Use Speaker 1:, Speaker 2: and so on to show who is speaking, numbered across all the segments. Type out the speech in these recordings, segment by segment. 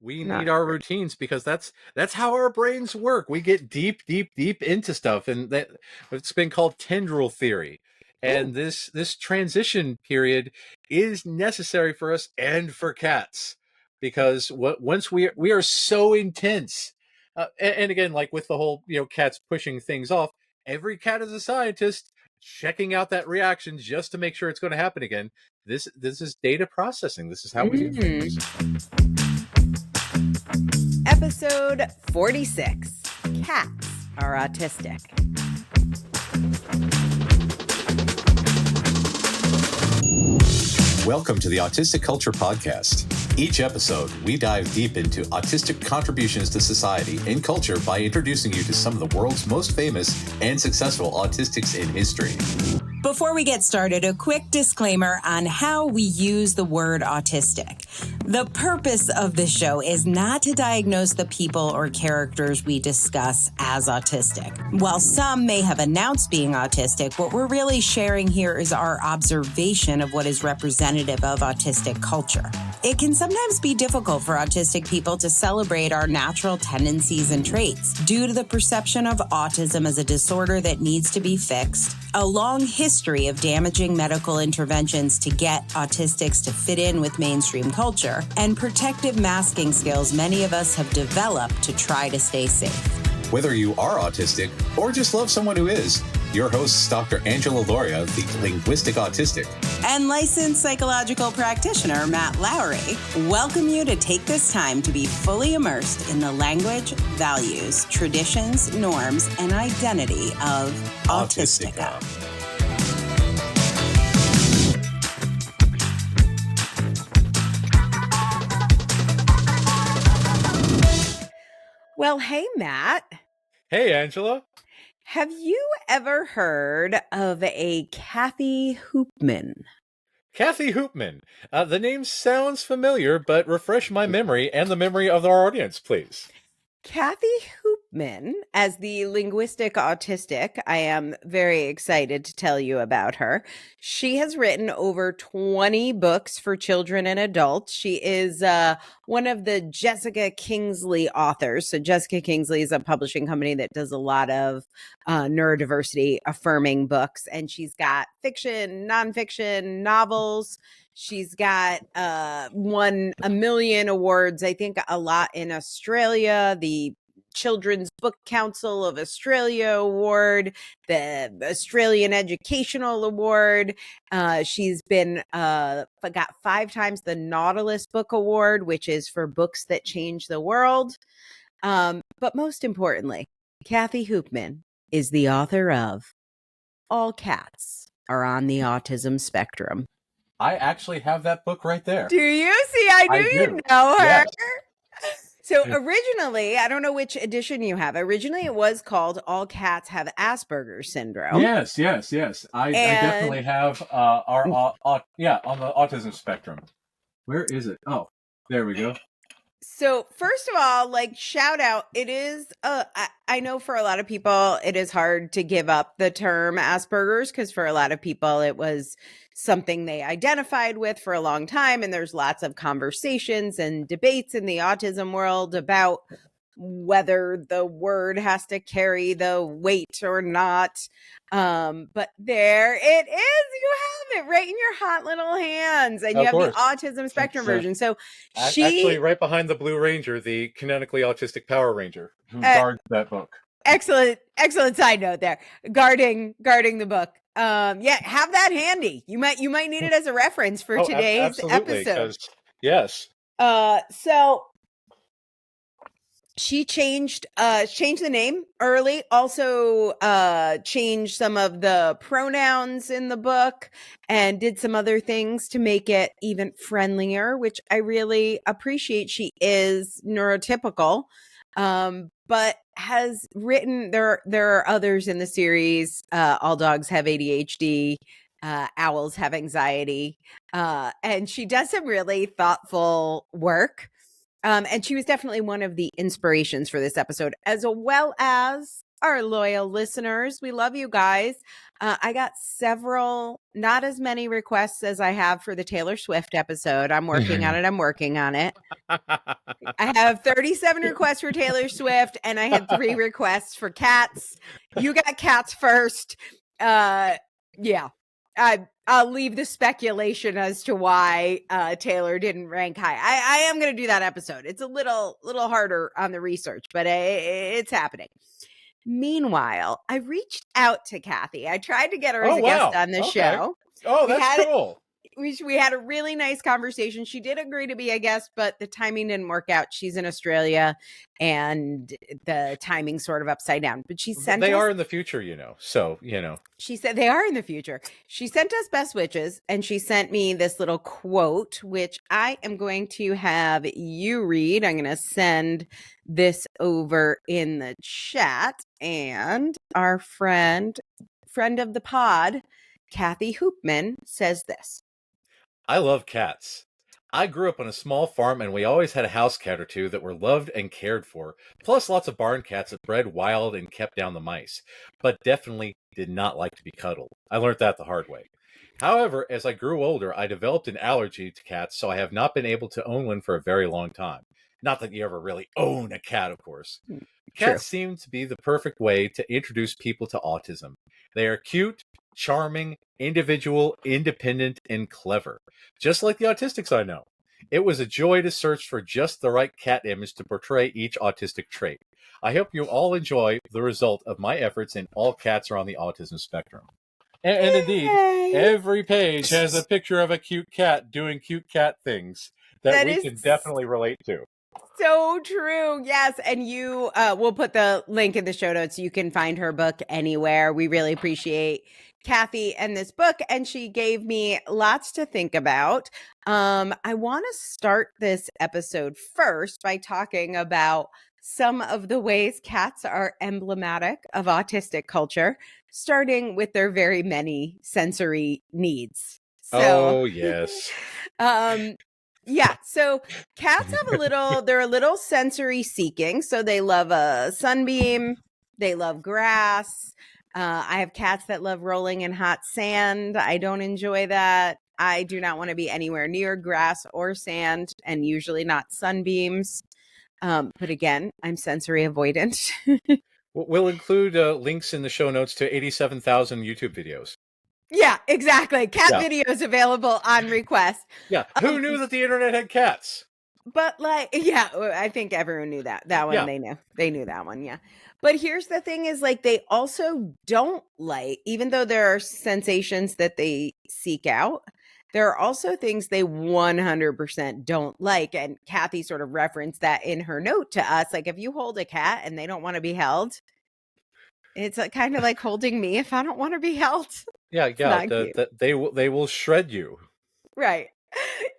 Speaker 1: We
Speaker 2: Not
Speaker 1: need our routines because that's how our brains work. We get deep, deep, deep into stuff, and that it's been called tendril theory. And this transition period is necessary for us and for cats because once we are so intense, and again, like with the whole cats pushing things off, every cat is a scientist checking out that reaction just to make sure it's going to happen again. This is data processing. This is how we do things.
Speaker 2: Episode 46. Cats are autistic.
Speaker 3: Welcome to the Autistic Culture Podcast. Each episode, we dive deep into autistic contributions to society and culture by introducing you to some of the world's most famous and successful autistics in history.
Speaker 4: Before we get started, a quick disclaimer on how we use the word autistic. The purpose of this show is not to diagnose the people or characters we discuss as autistic. While some may have announced being autistic, what we're really sharing here is our observation of what is representative of autistic culture. It can sometimes be difficult for autistic people to celebrate our natural tendencies and traits due to the perception of autism as a disorder that needs to be fixed, a long history of damaging medical interventions to get autistics to fit in with mainstream culture, and protective masking skills many of us have developed to try to stay safe.
Speaker 3: Whether you are autistic or just love someone who is, your hosts, Dr. Angela Lauria, the linguistic autistic,
Speaker 4: and licensed psychological practitioner Matt Lowry, welcome you to take this time to be fully immersed in the language, values, traditions, norms, and identity of Autistica.
Speaker 2: Well, hey, Matt.
Speaker 1: Hey, Angela.
Speaker 2: Have you ever heard of a Kathy Hoopman?
Speaker 1: Kathy Hoopman. The name sounds familiar, but refresh my memory and the memory of our audience, please.
Speaker 2: Kathy Hoopman, as the linguistic autistic, I am very excited to tell you about her. She has written over 20 books for children and adults. She is one of the Jessica Kingsley authors. So Jessica Kingsley is a publishing company that does a lot of neurodiversity affirming books. And she's got fiction, nonfiction, novels. She's got won a million awards, I think a lot in Australia, the Children's Book Council of Australia Award, the Australian Educational Award. She's been got 5 times the Nautilus Book Award, which is for books that change the world. But most importantly, Kathy Hoopman is the author of All Cats Are on the Autism Spectrum.
Speaker 1: I actually have that book right there.
Speaker 2: Do you see? I knew you'd know her.
Speaker 1: Yes.
Speaker 2: So originally, I don't know which edition you have. Originally, it was called All Cats Have Asperger's Syndrome.
Speaker 1: Yes. I definitely have on the autism spectrum. Where is it? Oh, there we go.
Speaker 2: So first of all, shout out, it is, I know for a lot of people, it is hard to give up the term Asperger's because for a lot of people, it was something they identified with for a long time. And there's lots of conversations and debates in the autism world about whether the word has to carry the weight or not. But there it is. You have it right in your hot little hands. And you have the autism spectrum version. So she
Speaker 1: actually right behind the Blue Ranger, the canonically autistic Power Ranger, who guards that book.
Speaker 2: Excellent side note there. Guarding the book. Have that handy. You might need it as a reference for today's episode.
Speaker 1: Yes.
Speaker 2: So she changed the name early, also changed some of the pronouns in the book and did some other things to make it even friendlier, which I really appreciate. She is neurotypical, but has written, there are others in the series, All Dogs Have ADHD, Owls Have Anxiety, and she does some really thoughtful work. And she was definitely one of the inspirations for this episode, as well as our loyal listeners. We love you guys. I got several, not as many requests as I have for the Taylor Swift episode. I'm working on it. I have 37 requests for Taylor Swift, and I had 3 requests for cats. You got cats first. Yeah. I'll leave the speculation as to why Taylor didn't rank high. I am going to do that episode. It's a little harder on the research, but it's happening. Meanwhile, I reached out to Kathy. I tried to get her as a guest on the show.
Speaker 1: Oh, that's cool.
Speaker 2: We had a really nice conversation. She did agree to be a guest, but the timing didn't work out. She's in Australia, and the timing's sort of upside down. But she sent
Speaker 1: They
Speaker 2: us,
Speaker 1: are in the future, So,
Speaker 2: she said they are in the future. She sent us best wishes, and she sent me this little quote, which I am going to have you read. I'm going to send this over in the chat, and our friend of the pod, Kathy Hoopman, says this.
Speaker 1: I love cats. I grew up on a small farm, and we always had a house cat or two that were loved and cared for, plus lots of barn cats that bred wild and kept down the mice, but definitely did not like to be cuddled. I learned that the hard way. However, as I grew older, I developed an allergy to cats, so I have not been able to own one for a very long time. Not that you ever really own a cat, of course. Cats seem to be the perfect way to introduce people to autism. They are cute, charming, individual, independent, and clever. Just like the autistics I know. It was a joy to search for just the right cat image to portray each autistic trait. I hope you all enjoy the result of my efforts, and all cats are on the autism spectrum. And indeed, every page has a picture of a cute cat doing cute cat things that we can definitely relate to.
Speaker 2: So true. Yes. And you, we'll put the link in the show notes. You can find her book anywhere. We really appreciate Kathy and this book. And she gave me lots to think about. I want to start this episode first by talking about some of the ways cats are emblematic of autistic culture, starting with their very many sensory needs.
Speaker 1: So, yes.
Speaker 2: Yeah, so cats have they're a little sensory seeking. So they love a sunbeam, they love grass. I have cats that love rolling in hot sand. I don't enjoy that. I do not want to be anywhere near grass or sand, and usually not sunbeams. But again, I'm sensory avoidant.
Speaker 1: We'll include links in the show notes to 87,000 YouTube videos.
Speaker 2: Yeah, exactly. Cat videos available on request.
Speaker 1: Yeah. Who knew that the internet had cats?
Speaker 2: But I think everyone knew that. That one they knew. They knew that one, yeah. But here's the thing is they also don't like, even though there are sensations that they seek out, there are also things they 100% don't like. And Kathy sort of referenced that in her note to us. Like, if you hold a cat and they don't want to be held, it's kind of like holding me if I don't want to be held.
Speaker 1: Yeah. They will shred you.
Speaker 2: Right.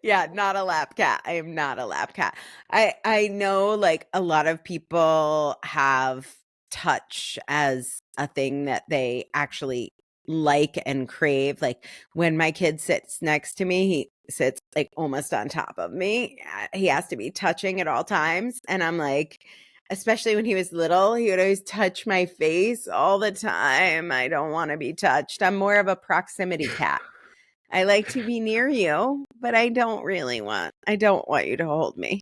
Speaker 2: Yeah, not a lap cat. I am not a lap cat. I know like a lot of people have touch as a thing that they actually like and crave. Like when my kid sits next to me, he sits like almost on top of me. He has to be touching at all times. And I'm like, especially when he was little, he would always touch my face all the time. I don't want to be touched. I'm more of a proximity cat. I like to be near you, but I don't want you to hold me.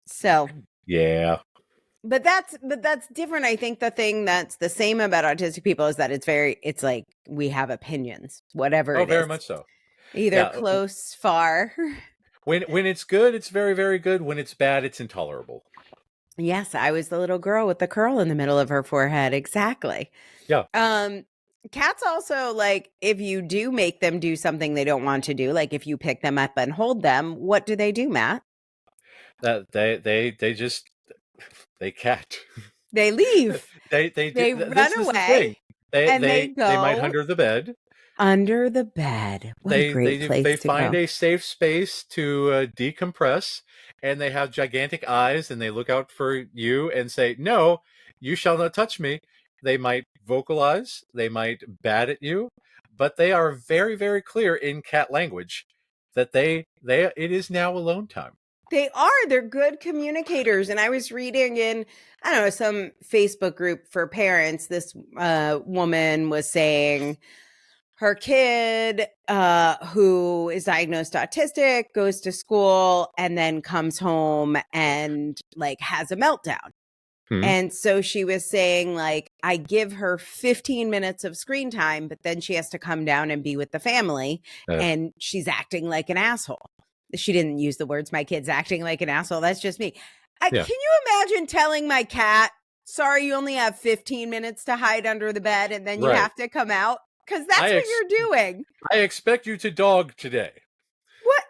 Speaker 2: So,
Speaker 1: yeah.
Speaker 2: But that's different. I think the thing that's the same about autistic people is that it's like we have opinions, whatever it is.
Speaker 1: Oh, very much so.
Speaker 2: Either close, far.
Speaker 1: When it's good, it's very, very good. When it's bad, it's intolerable.
Speaker 2: Yes, I was the little girl with the curl in the middle of her forehead. Exactly.
Speaker 1: Yeah.
Speaker 2: Cats also, like, if you do make them do something they don't want to do, like if you pick them up and hold them, what do they do, Matt?
Speaker 1: They cat.
Speaker 2: They leave.
Speaker 1: They
Speaker 2: run away.
Speaker 1: They might under the bed.
Speaker 2: Under the bed. What a great place
Speaker 1: they
Speaker 2: to
Speaker 1: find
Speaker 2: go.
Speaker 1: a safe space to decompress, and they have gigantic eyes, and they look out for you and say, "No, you shall not touch me." They might vocalize, they might bat at you, but they are very, very clear in cat language that it is now alone time.
Speaker 2: They're good communicators. And I was reading in, I don't know, some Facebook group for parents, this woman was saying her kid, who is diagnosed autistic, goes to school and then comes home and like has a meltdown. And so she was saying, like, I give her 15 minutes of screen time, but then she has to come down and be with the family. And she's acting like an asshole. She didn't use the words, my kid's acting like an asshole. That's just me. Can you imagine telling my cat, sorry, you only have 15 minutes to hide under the bed and then you have to come out? Because that's what you're doing.
Speaker 1: I expect you to dog today.
Speaker 2: What?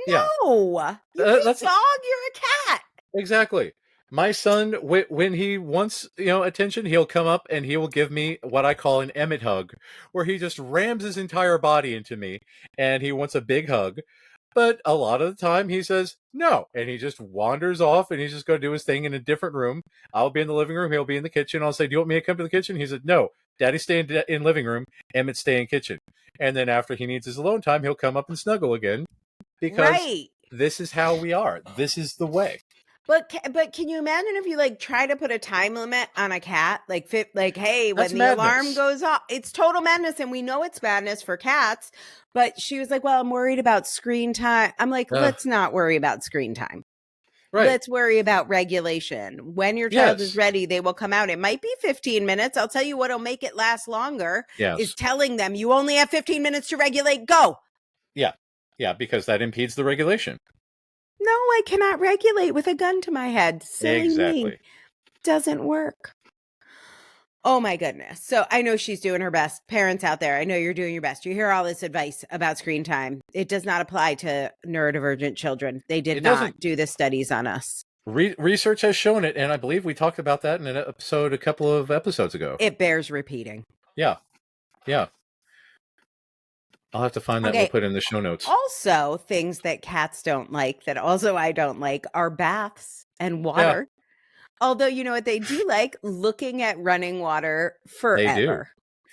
Speaker 2: No. You dog, you're a cat.
Speaker 1: Exactly. My son, when he wants, attention, he'll come up and he will give me what I call an Emmett hug, where he just rams his entire body into me and he wants a big hug. But a lot of the time he says no, and he just wanders off and he's just going to do his thing in a different room. I'll be in the living room. He'll be in the kitchen. I'll say, do you want me to come to the kitchen? He said, no, Daddy stay in living room. Emmett stay in kitchen. And then after he needs his alone time, he'll come up and snuggle again because this is how we are. This is the way.
Speaker 2: But can you imagine if you like try to put a time limit on a cat, like hey,
Speaker 1: That's
Speaker 2: when the
Speaker 1: madness.
Speaker 2: alarm goes off, it's total madness, and we know it's madness for cats. But she was like, "Well, I'm worried about screen time." I'm like, "Let's not worry about screen time.
Speaker 1: Right.
Speaker 2: Let's worry about regulation. When your child is ready, they will come out. It might be 15 minutes. I'll tell you what'll make it last longer is telling them you only have 15 minutes to regulate. Go."
Speaker 1: Yeah, because that impedes the regulation.
Speaker 2: No, I cannot regulate with a gun to my head. Silly me. Doesn't work. Oh my goodness. So I know she's doing her best. Parents out there, I know you're doing your best. You hear all this advice about screen time. It does not apply to neurodivergent children. They did not do the studies on us.
Speaker 1: Research has shown it, and I believe we talked about that in an episode a couple of episodes ago.
Speaker 2: It bears repeating.
Speaker 1: Yeah. I'll have to find that. We'll put in the show notes.
Speaker 2: Also, things that cats don't like, that also I don't like, are baths and water. Yeah. Although, you know what they do like? Looking at running water forever.
Speaker 1: They do.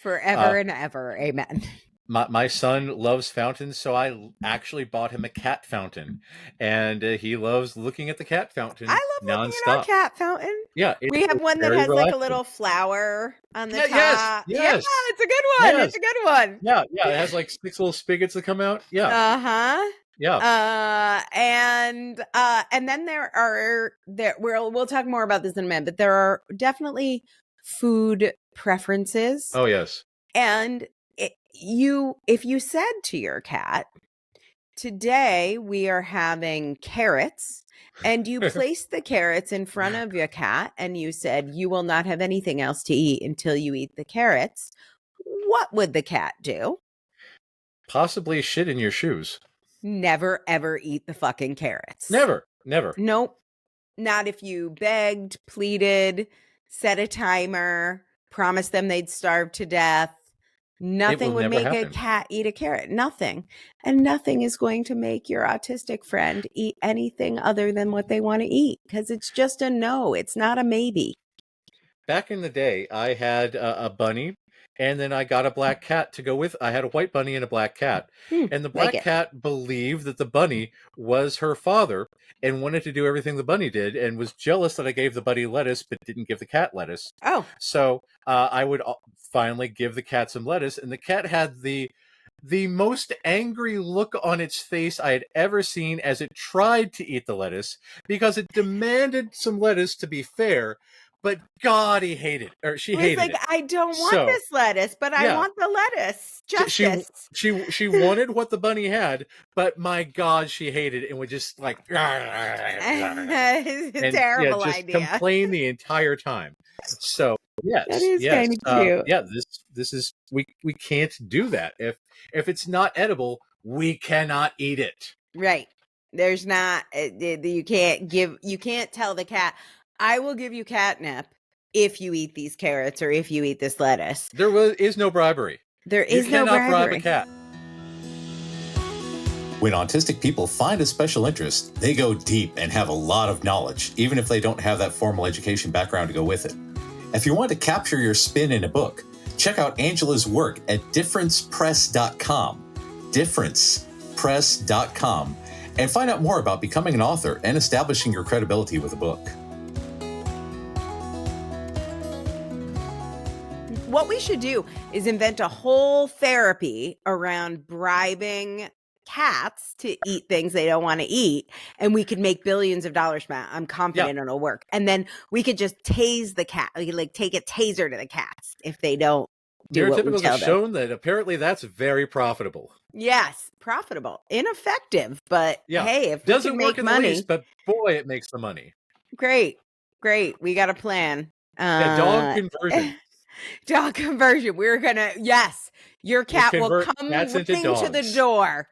Speaker 2: Forever and ever. Amen.
Speaker 1: My son loves fountains, so I actually bought him a cat fountain. And he loves looking at the cat fountain.
Speaker 2: I love looking at our cat fountain.
Speaker 1: Yeah.
Speaker 2: We have one that has relaxing. Like a little flower on the top.
Speaker 1: Yes.
Speaker 2: Yeah, it's a good one.
Speaker 1: Yes.
Speaker 2: It's a good one.
Speaker 1: Yeah. It has like 6 little spigots that come out. Yeah.
Speaker 2: Uh-huh.
Speaker 1: Yeah.
Speaker 2: And then we'll talk more about this in a minute, but there are definitely food preferences.
Speaker 1: Oh, yes.
Speaker 2: And if you said to your cat, today we are having carrots, and you placed the carrots in front of your cat and you said, you will not have anything else to eat until you eat the carrots, what would the cat do?
Speaker 1: Possibly shit in your shoes.
Speaker 2: Never, ever eat the fucking carrots.
Speaker 1: Never.
Speaker 2: Nope. Not if you begged, pleaded, set a timer, promised them they'd starve to death. Nothing would make a cat eat a carrot. Nothing. And nothing is going to make your autistic friend eat anything other than what they want to eat, because it's just a no. It's not a maybe.
Speaker 1: Back in the day, I had a bunny, and then I got a black cat to go with. I had a white bunny and a black cat. And the black cat believed that the bunny was her father and wanted to do everything the bunny did, and was jealous that I gave the bunny lettuce but didn't give the cat lettuce.
Speaker 2: Oh.
Speaker 1: So I would finally give the cat some lettuce, and the cat had the most angry look on its face I had ever seen as it tried to eat the lettuce, because it demanded some lettuce, to be fair. But God, he hated, or she hated it.
Speaker 2: I don't want this lettuce, but I want the lettuce. Justice.
Speaker 1: She wanted what the bunny had, but my God, she hated it and would just like
Speaker 2: terrible
Speaker 1: just
Speaker 2: idea.
Speaker 1: Complain the entire time. So yes,
Speaker 2: that is kind of cute.
Speaker 1: This is we can't do that. If it's not edible, we cannot eat it.
Speaker 2: Right. There's not. You can't tell the cat, I will give you catnip if you eat these carrots or if you eat this lettuce.
Speaker 1: There is no bribery.
Speaker 2: There is no bribery.
Speaker 1: You cannot bribe a cat.
Speaker 3: When autistic people find a special interest, they go deep and have a lot of knowledge, even if they don't have that formal education background to go with it. If you want to capture your spin in a book, check out Angela's work at differencepress.com, differencepress.com, and find out more about becoming an author and establishing your credibility with a book.
Speaker 2: What we should do is invent a whole therapy around bribing cats to eat things they don't want to eat, and we could make billions of dollars, Matt. I'm confident it'll work. And then we could just tase the cat. We could like take a taser to the cats if they don't do what we
Speaker 1: Neurotypicals
Speaker 2: tell
Speaker 1: have
Speaker 2: them.
Speaker 1: shown that apparently that's very profitable.
Speaker 2: Yes, profitable, ineffective, but hey, if
Speaker 1: doesn't
Speaker 2: we can
Speaker 1: work
Speaker 2: make
Speaker 1: in
Speaker 2: money,
Speaker 1: the least, but boy, it makes the money.
Speaker 2: great. We got a plan.
Speaker 1: Dog conversion.
Speaker 2: Dog conversion. We're gonna, yes, your cat will
Speaker 1: convert
Speaker 2: come
Speaker 1: cats into
Speaker 2: running to the
Speaker 1: dogs.
Speaker 2: door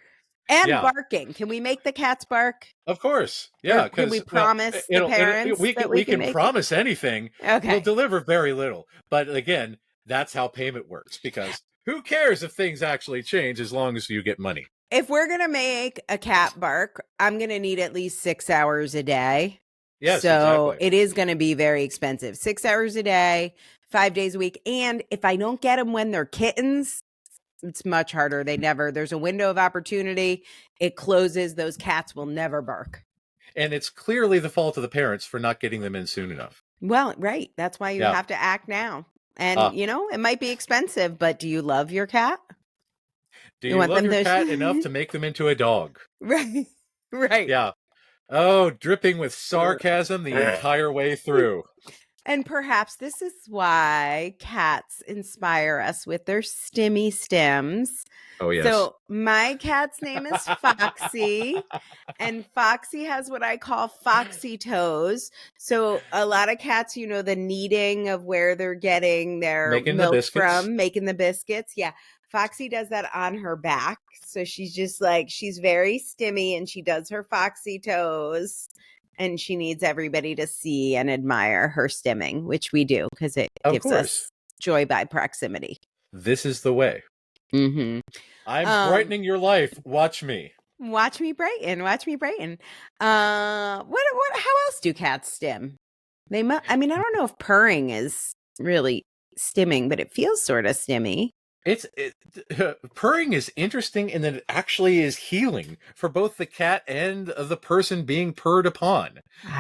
Speaker 2: and barking. Can we make the cats bark?
Speaker 1: Of course,
Speaker 2: Or can we promise the parents that we can make
Speaker 1: promise anything.
Speaker 2: Okay.
Speaker 1: We'll deliver very little, but again, that's how payment works. Because who cares if things actually change as long as you get money?
Speaker 2: If we're gonna make a cat bark, I'm gonna need at least 6 hours a day.
Speaker 1: Yes,
Speaker 2: so
Speaker 1: exactly.
Speaker 2: It is going to be very expensive. 6 hours a day, 5 days a week. And if I don't get them when they're kittens, it's much harder. There's a window of opportunity. It closes. Those cats will never bark.
Speaker 1: And it's clearly the fault of the parents for not getting them in soon enough.
Speaker 2: Well, right. That's why you have to act now. And, it might be expensive, but do you love your cat?
Speaker 1: Do you love your cat enough to make them into a dog?
Speaker 2: Right. Right.
Speaker 1: Yeah. Oh, dripping with sarcasm the entire way through.
Speaker 2: And perhaps this is why cats inspire us with their stimmy stims.
Speaker 1: Oh, yes.
Speaker 2: So my cat's name is Foxy, and Foxy has what I call foxy toes. So a lot of cats, the kneading of where they're getting their milk from, making the biscuits. Yeah. Foxy does that on her back. So she's just she's very stimmy and she does her foxy toes. And she needs everybody to see and admire her stimming, which we do because it gives us joy by proximity.
Speaker 1: This is the way.
Speaker 2: Mm-hmm.
Speaker 1: I'm brightening your life. Watch me.
Speaker 2: Watch me brighten. Watch me brighten. How else do cats stim? I don't know if purring is really stimming, but it feels sort of stimmy.
Speaker 1: Purring is interesting in that it actually is healing for both the cat and the person being purred upon.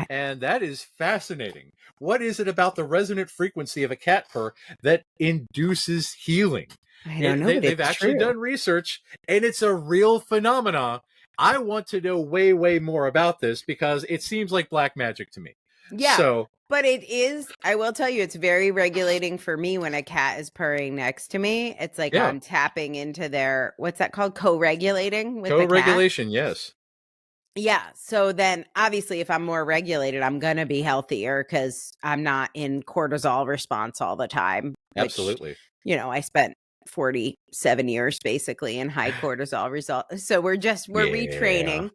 Speaker 1: And that is fascinating. What is it about the resonant frequency of a cat purr that induces healing?
Speaker 2: I don't know.
Speaker 1: They've actually done research, and it's a real phenomena. I want to know way, way more about this because it seems like black magic to me.
Speaker 2: Yeah. But it is, I will tell you, it's very regulating for me when a cat is purring next to me. It's like I'm tapping into their, what's that called? Co-regulating with the cat.
Speaker 1: Co-regulation, yes.
Speaker 2: Yeah. So then obviously if I'm more regulated, I'm going to be healthier because I'm not in cortisol response all the time.
Speaker 1: Absolutely.
Speaker 2: I spent 47 years basically in high cortisol results. So we're retraining.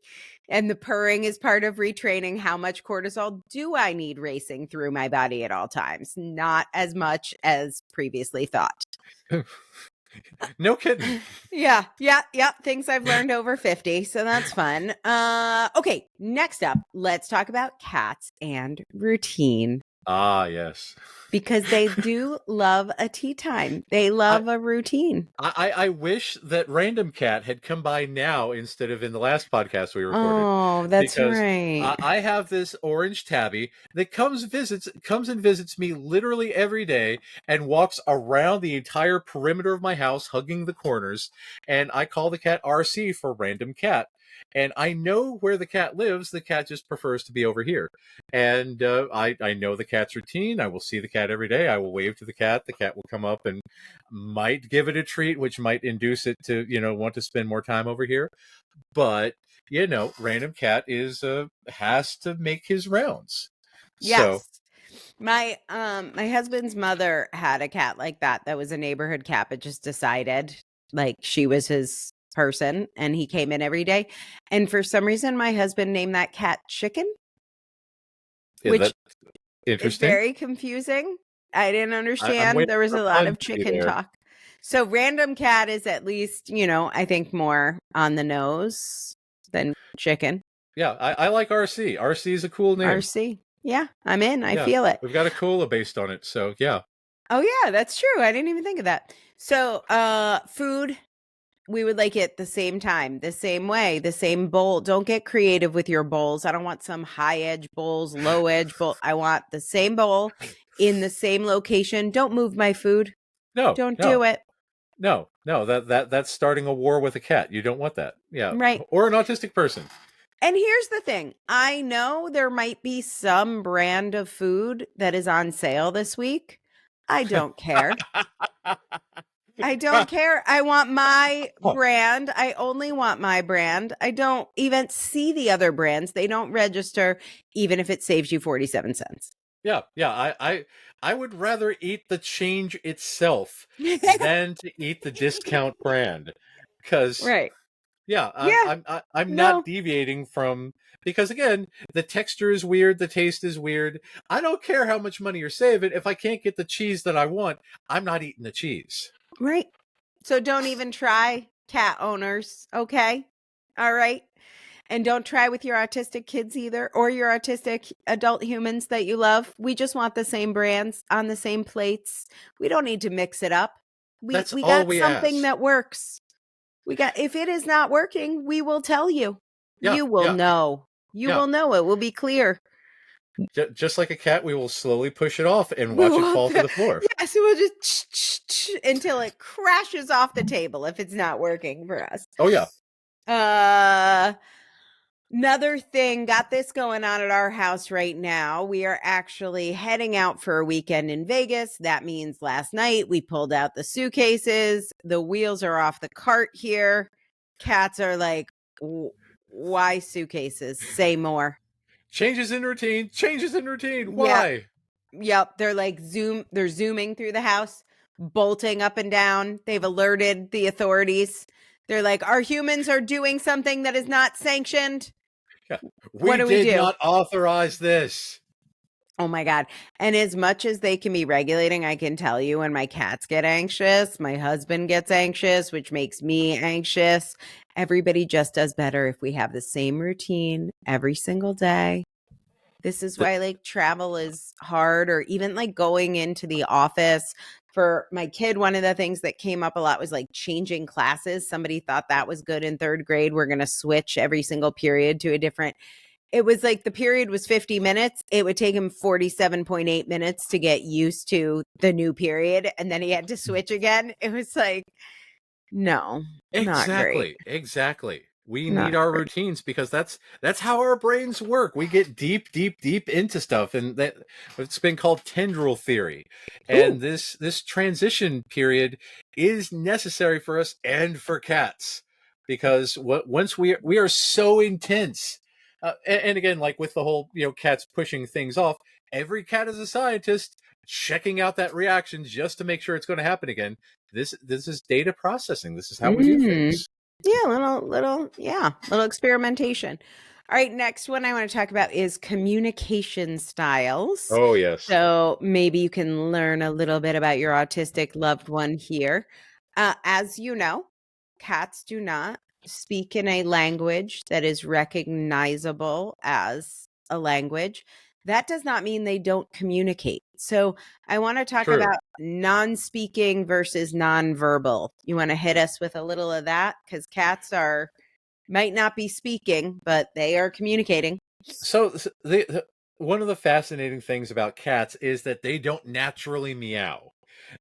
Speaker 2: And the purring is part of retraining. How much cortisol do I need racing through my body at all times? Not as much as previously thought.
Speaker 1: No kidding.
Speaker 2: Yeah. Things I've learned over 50. So that's fun. Okay. Next up, let's talk about cats and routine.
Speaker 1: Ah, yes.
Speaker 2: Because they do love a tea time. They love a routine.
Speaker 1: I wish that Random Cat had come by now instead of in the last podcast we recorded.
Speaker 2: Oh, that's right.
Speaker 1: I have this orange tabby that comes and visits me literally every day and walks around the entire perimeter of my house, hugging the corners. And I call the cat RC for Random Cat. And I know where the cat lives. The cat just prefers to be over here. And I know the cat's routine. I will see the cat every day. I will wave to the cat. The cat will come up and might give it a treat, which might induce it to, want to spend more time over here. But, Random Cat has to make his rounds.
Speaker 2: Yes.
Speaker 1: So,
Speaker 2: my husband's mother had a cat like that was a neighborhood cat, but just decided she was his person and he came in every day. And for some reason, my husband named that cat Chicken, which is very confusing. I didn't understand. There was a lot of chicken talk. So Random Cat is at least, I think more on the nose than Chicken.
Speaker 1: Yeah, I like RC. RC is a cool name.
Speaker 2: RC. Yeah, I'm in. I feel it.
Speaker 1: We've got a cola based on it. So, yeah.
Speaker 2: Oh, yeah, that's true. I didn't even think of that. So food, we would like it the same time, the same way, the same bowl. Don't get creative with your bowls. I don't want some high edge bowls, low edge bowl. I want the same bowl in the same location. Don't move my food.
Speaker 1: No,
Speaker 2: Don't
Speaker 1: no,
Speaker 2: do it.
Speaker 1: no, no. That's starting a war with a cat. You don't want that. Yeah,
Speaker 2: Right.
Speaker 1: or an autistic person.
Speaker 2: And here's the thing. I know there might be some brand of food that is on sale this week. I don't care. I don't care. I want my brand. I only want my brand. I don't even see the other brands. They don't register, even if it saves you 47 cents.
Speaker 1: Yeah. I would rather eat the change itself than to eat the discount brand, because
Speaker 2: Right.
Speaker 1: yeah,
Speaker 2: Yeah.
Speaker 1: I'm
Speaker 2: No.
Speaker 1: not deviating from, because again, the texture is weird, the taste is weird. I don't care how much money you're saving. If I can't get the cheese that I want, I'm not eating the cheese.
Speaker 2: Right. So don't even try, cat owners. Okay. All right. And don't try with your autistic kids either, or your autistic adult humans that you love. We just want the same brands on the same plates. We don't need to mix it up.
Speaker 1: That's
Speaker 2: We
Speaker 1: all
Speaker 2: got
Speaker 1: we
Speaker 2: something
Speaker 1: ask.
Speaker 2: that works. If it is not working, we will tell you.
Speaker 1: Yeah,
Speaker 2: You will
Speaker 1: yeah,
Speaker 2: know. You
Speaker 1: yeah.
Speaker 2: will know. It will be clear.
Speaker 1: Just like a cat, we will slowly push it off and
Speaker 2: We
Speaker 1: watch it
Speaker 2: will
Speaker 1: fall to the floor.
Speaker 2: Yes, we'll just until it crashes off the table if it's not working for us.
Speaker 1: Oh yeah.
Speaker 2: Another thing, got this going on at our house right now. We are actually heading out for a weekend in Vegas. That means last night we pulled out the suitcases. The wheels are off the cart here. Cats are like, why suitcases? Say more.
Speaker 1: Changes in routine. Changes in routine. Why?
Speaker 2: Yep. They're like they're zooming through the house, bolting up and down. They've alerted the authorities. They're like, our humans are doing something that is not sanctioned.
Speaker 1: Yeah.
Speaker 2: What do we
Speaker 1: did
Speaker 2: do?
Speaker 1: not authorize this.
Speaker 2: Oh my God. And as much as they can be regulating, I can tell you when my cats get anxious, my husband gets anxious, which makes me anxious. Everybody just does better if we have the same routine every single day. This is why like travel is hard, or even like going into the office. For my kid, one of the things that came up a lot was like changing classes. Somebody thought that was good in third grade. We're going to switch every single period to a different. It was like the period was 50 minutes. It would take him 47.8 minutes to get used to the new period. And then he had to switch again. It was like, no, not great.
Speaker 1: Exactly. We
Speaker 2: Not
Speaker 1: need our
Speaker 2: great.
Speaker 1: routines, because that's how our brains work. We get deep into stuff, and that it's been called tendril theory. And this transition period is necessary for us and for cats, because once we are so intense, and again, like with the whole cats pushing things off, every cat is a scientist checking out that reaction just to make sure it's going to happen again. This is data processing. This is how we do things.
Speaker 2: Yeah, little experimentation. All right, next one I want to talk about is communication styles.
Speaker 1: Oh, yes.
Speaker 2: So maybe you can learn a little bit about your autistic loved one here. As you know, cats do not speak in a language that is recognizable as a language. That does not mean they don't communicate. So I want to talk about non-speaking versus non-verbal. You want to hit us with a little of that? Because cats might not be speaking, but they are communicating.
Speaker 1: So one of the fascinating things about cats is that they don't naturally meow.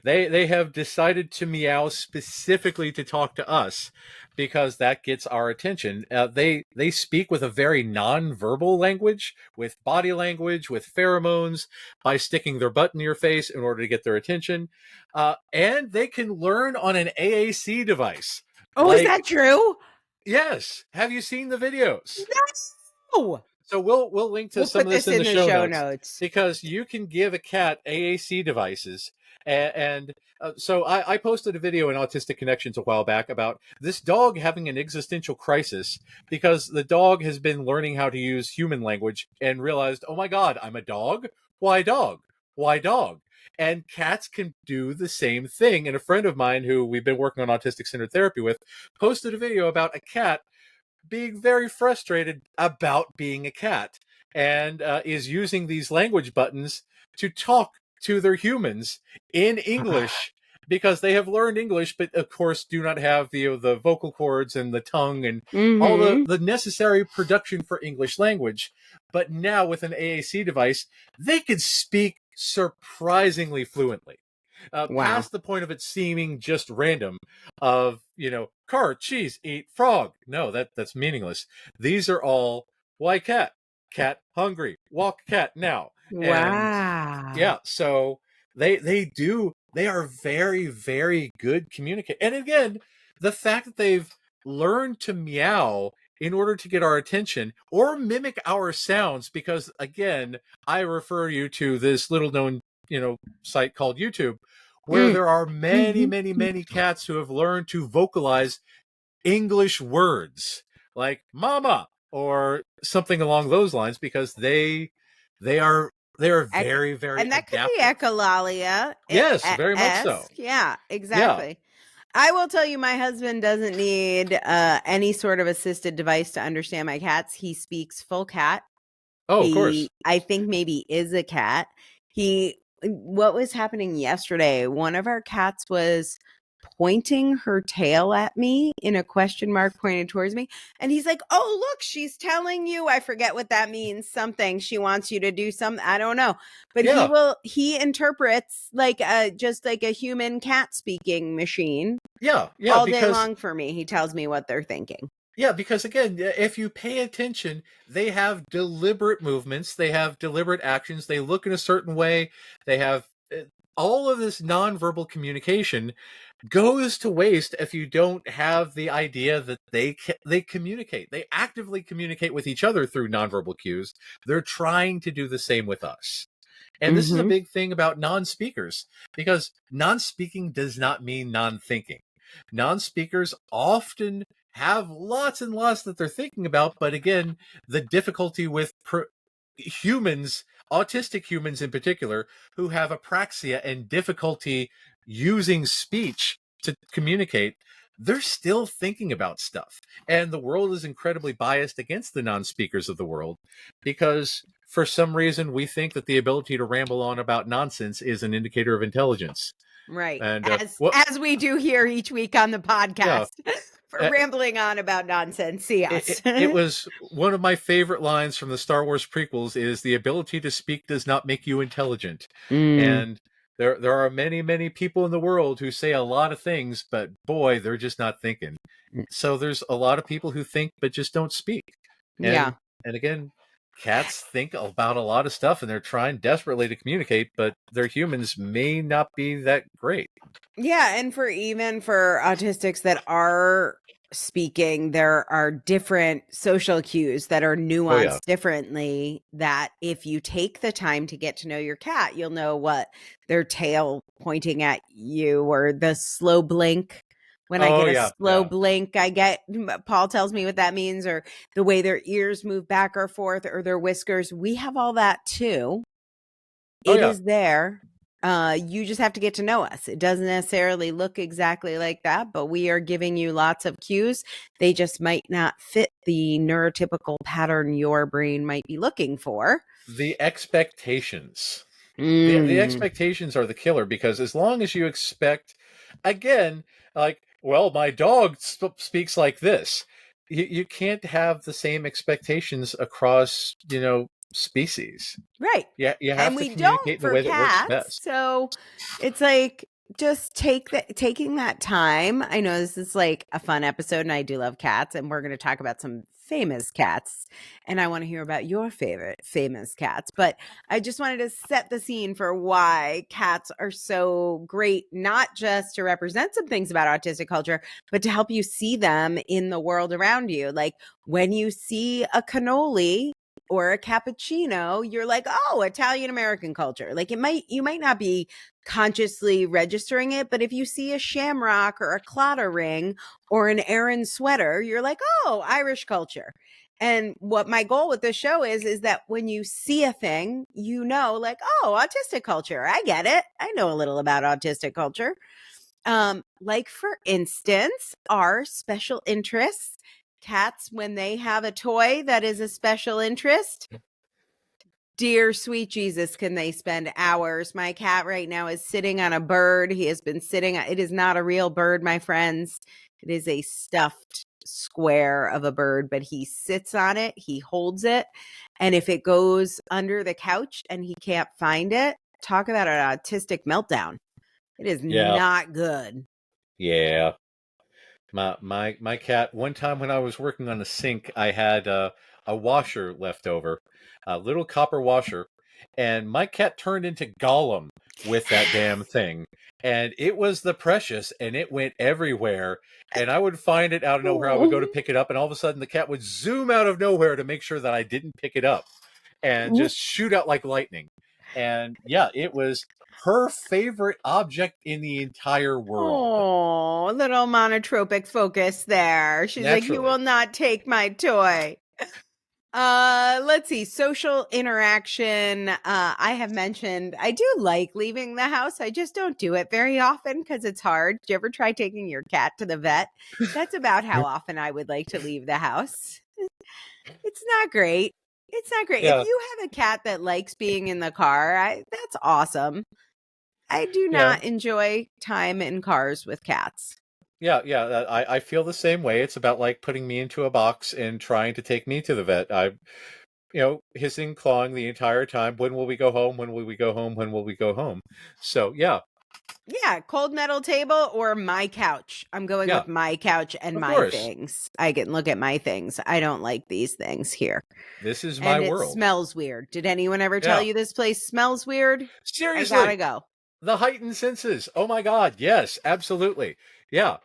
Speaker 1: They have decided to meow specifically to talk to us, because that gets our attention. They speak with a very non-verbal language, with body language, with pheromones, by sticking their butt in your face in order to get their attention. And they can learn on an AAC device.
Speaker 2: Oh, is that true?
Speaker 1: Yes. Have you seen the videos?
Speaker 2: No.
Speaker 1: So we'll link to some of this in the show notes, because you can give a cat AAC devices. And so I posted a video in Autistic Connections a while back about this dog having an existential crisis, because the dog has been learning how to use human language and realized, oh my God, I'm a dog? Why dog? Why dog? And cats can do the same thing. And a friend of mine who we've been working on autistic-centered therapy with posted a video about a cat being very frustrated about being a cat, and is using these language buttons to talk to their humans in English, because they have learned English, but of course do not have the vocal cords and the tongue and all the necessary production for English language. But now with an AAC device, they could speak surprisingly fluently.
Speaker 2: Wow.
Speaker 1: past the point of it seeming just random of, car, cheese, eat, frog. No, that's meaningless. These are all why cat hungry, walk cat now. And
Speaker 2: Wow.
Speaker 1: yeah, so they are very, very good communicate. And again, the fact that they've learned to meow in order to get our attention or mimic our sounds, because again, I refer you to this little known, site called YouTube, where
Speaker 2: Mm.
Speaker 1: there are many, many, many cats who have learned to vocalize English words like mama or something along those lines, because they are very, very
Speaker 2: And that could be
Speaker 1: adaptive.
Speaker 2: echolalia.
Speaker 1: Yes, very much so.
Speaker 2: Yeah, exactly. I will tell you, my husband doesn't need any sort of assisted device to understand my cats. He speaks full cat.
Speaker 1: Oh, of course.
Speaker 2: I think maybe is a cat. What was happening yesterday? One of our cats was pointing her tail at me in a question mark pointed towards me. And he's like, oh, look, she's telling you, I forget what that means. Something she wants you to do something. I don't know. But he interprets like just like a human cat speaking machine.
Speaker 1: Yeah.
Speaker 2: All day long for me. He tells me what they're thinking.
Speaker 1: Yeah, because again, if you pay attention, they have deliberate movements, they have deliberate actions, they look in a certain way, they have all of this nonverbal communication goes to waste if you don't have the idea that they communicate. They actively communicate with each other through nonverbal cues. They're trying to do the same with us. And this is a big thing about non-speakers, because non-speaking does not mean non-thinking. Non-speakers often have lots and lots that they're thinking about, but again, the difficulty with humans, autistic humans in particular, who have apraxia and difficulty using speech to communicate, they're still thinking about stuff. And the world is incredibly biased against the non-speakers of the world, because for some reason we think that the ability to ramble on about nonsense is an indicator of intelligence.
Speaker 2: Right.
Speaker 1: And
Speaker 2: as we do here each week on the podcast. Yeah. For rambling on about nonsense. See us.
Speaker 1: It was one of my favorite lines from the Star Wars prequels is the ability to speak does not make you intelligent. And there are many, many people in the world who say a lot of things, but boy, they're just not thinking. So there's a lot of people who think but just don't speak. And again, cats think about a lot of stuff and they're trying desperately to communicate, but their humans may not be that great.
Speaker 2: Yeah, and for autistics that are speaking, there are different social cues that are nuanced differently, that if you take the time to get to know your cat, you'll know what their tail pointing at you, or the slow blink. When I get a slow blink, Paul tells me what that means, or the way their ears move back or forth, or their whiskers. We have all that too. It is there. You just have to get to know us. It doesn't necessarily look exactly like that, but we are giving you lots of cues. They just might not fit the neurotypical pattern your brain might be looking for.
Speaker 1: The expectations. The expectations are the killer, because as long as you expect, again, like, well, my dog speaks like this. You can't have the same expectations across, species.
Speaker 2: Right.
Speaker 1: Yeah, you have to communicate in the way that works best.
Speaker 2: So it's like, just taking that time. I know this is like a fun episode, and I do love cats, and we're going to talk about some famous cats, and I want to hear about your favorite famous cats. But I just wanted to set the scene for why cats are so great, not just to represent some things about autistic culture, but to help you see them in the world around you. Like when you see a cannoli or a cappuccino, you're like, oh, Italian American culture. Like you might not be consciously registering it, but if you see a shamrock or a clatter ring or an Aran sweater, you're like, oh, Irish culture. And what my goal with this show is that when you see a thing, like, oh, autistic culture. I get it. I know a little about autistic culture. Like for instance, our special interests. Cats, when they have a toy that is a special interest, dear sweet Jesus, can they spend hours? My cat right now is sitting on a bird. He has been sitting. It is not a real bird, my friends. It is a stuffed square of a bird, but he sits on it. He holds it. And if it goes under the couch and he can't find it, talk about an autistic meltdown. It is
Speaker 1: Yeah.
Speaker 2: not good.
Speaker 1: Yeah. My cat, one time when I was working on the sink, I had a washer left over, a little copper washer, and my cat turned into Gollum with that damn thing. And it was the precious, and it went everywhere. And I would find it out of nowhere. I would go to pick it up, and all of a sudden the cat would zoom out of nowhere to make sure that I didn't pick it up and just shoot out like lightning. And yeah, it was her favorite object in the entire world.
Speaker 2: Oh, little monotropic focus there. She's like, you
Speaker 1: Naturally.
Speaker 2: will not take my toy. Let's see. Social interaction. I have mentioned I do like leaving the house. I just don't do it very often because it's hard. Do you ever try taking your cat to the vet? That's about how often I would like to leave the house. It's not great. It's not great.
Speaker 1: Yeah.
Speaker 2: If you have a cat that likes being in the car, that's awesome. I do
Speaker 1: Yeah.
Speaker 2: not enjoy time in cars with cats.
Speaker 1: Yeah. I feel the same way. It's about like putting me into a box and trying to take me to the vet. Hissing, clawing the entire time. When will we go home? When will we go home? When will we go home? So, yeah.
Speaker 2: Yeah, cold metal table or my couch. I'm going
Speaker 1: Yeah.
Speaker 2: with my couch and
Speaker 1: Of
Speaker 2: my
Speaker 1: course.
Speaker 2: things. I can look at my things. I don't like these things here.
Speaker 1: This is my
Speaker 2: And it
Speaker 1: world.
Speaker 2: smells weird. Did anyone ever tell
Speaker 1: Yeah.
Speaker 2: you this place smells weird?
Speaker 1: Seriously.
Speaker 2: I gotta go.
Speaker 1: The heightened senses. Oh my God. Yes, absolutely. Yeah.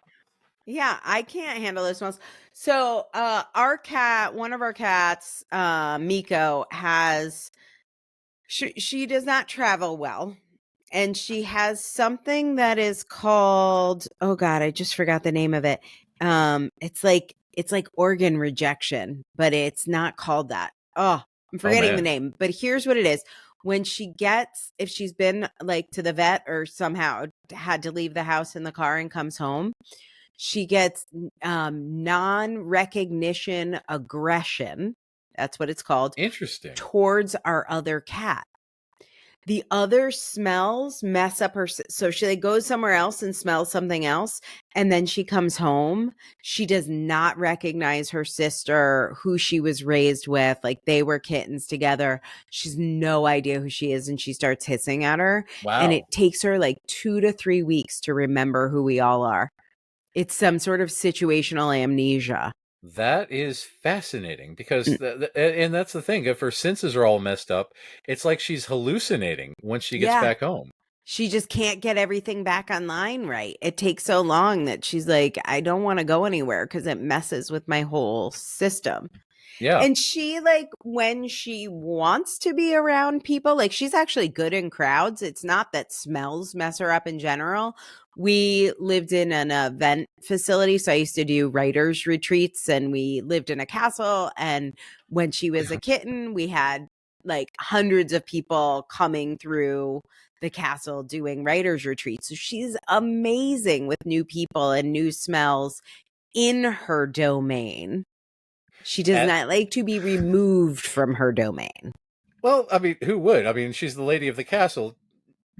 Speaker 2: Yeah, I can't handle those smells. So our cat, one of our cats, Miko, she does not travel well. And she has something that is called, oh God, I just forgot the name of it. It's like organ rejection, but it's not called that. Oh, I'm forgetting the
Speaker 1: man.
Speaker 2: name. But here's what it is. When if she's been like to the vet or somehow had to leave the house in the car and comes home, she gets non-recognition aggression. That's what it's called.
Speaker 1: Interesting.
Speaker 2: Towards our other cat. The other smells mess up her. So she like goes somewhere else and smells something else. And then she comes home. She does not recognize her sister, who she was raised with. Like they were kittens together. She's no idea who she is. And she starts hissing at her.
Speaker 1: Wow.
Speaker 2: And it takes her like 2 to 3 weeks to remember who we all are. It's some sort of situational amnesia.
Speaker 1: That is fascinating because, and that's the thing. If her senses are all messed up, it's like she's hallucinating once she gets back home.
Speaker 2: She just can't get everything back online right. It takes so long that she's like, I don't want to go anywhere because it messes with my whole system.
Speaker 1: Yeah.
Speaker 2: And she like when she wants to be around people, like she's actually good in crowds. It's not that smells mess her up in general. We lived in an event facility. So I used to do writers retreats and we lived in a castle. And when she was a kitten, we had like hundreds of people coming through the castle doing writers retreats. So she's amazing with new people and new smells in her domain. She does not like to be removed from her domain.
Speaker 1: Well, I mean, who would? I mean, she's the lady of the castle.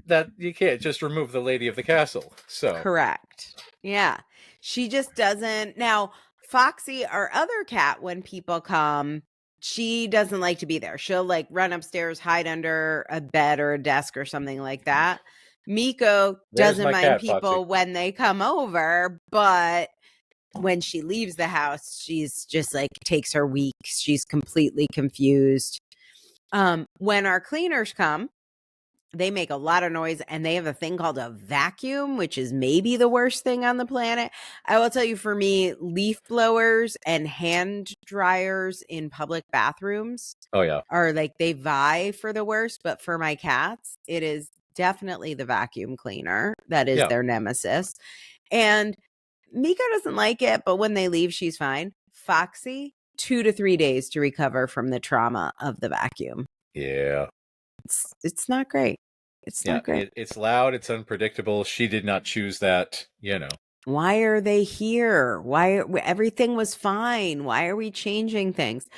Speaker 1: That you can't just remove the lady of the castle. So
Speaker 2: correct. Yeah. She just doesn't. Now, Foxy, our other cat, when people come, she doesn't like to be there. She'll like run upstairs, hide under a bed or a desk or something like that. Miko doesn't mind
Speaker 1: cat,
Speaker 2: people
Speaker 1: Foxy.
Speaker 2: When they come over, but when she leaves the house, she's just like takes her weeks. She's completely confused. When our cleaners come, they make a lot of noise and they have a thing called a vacuum, which is maybe the worst thing on the planet. I will tell you, for me, leaf blowers and hand dryers in public bathrooms are like, they vie for the worst. But for my cats, it is definitely the vacuum cleaner that is their nemesis. And Miko doesn't like it, but when they leave, she's fine. Foxy, 2 to 3 days to recover from the trauma of the vacuum.
Speaker 1: Yeah.
Speaker 2: It's not great. It's not great.
Speaker 1: It's loud. It's unpredictable. She did not choose that,
Speaker 2: Why are they here? Everything was fine. Why are we changing things?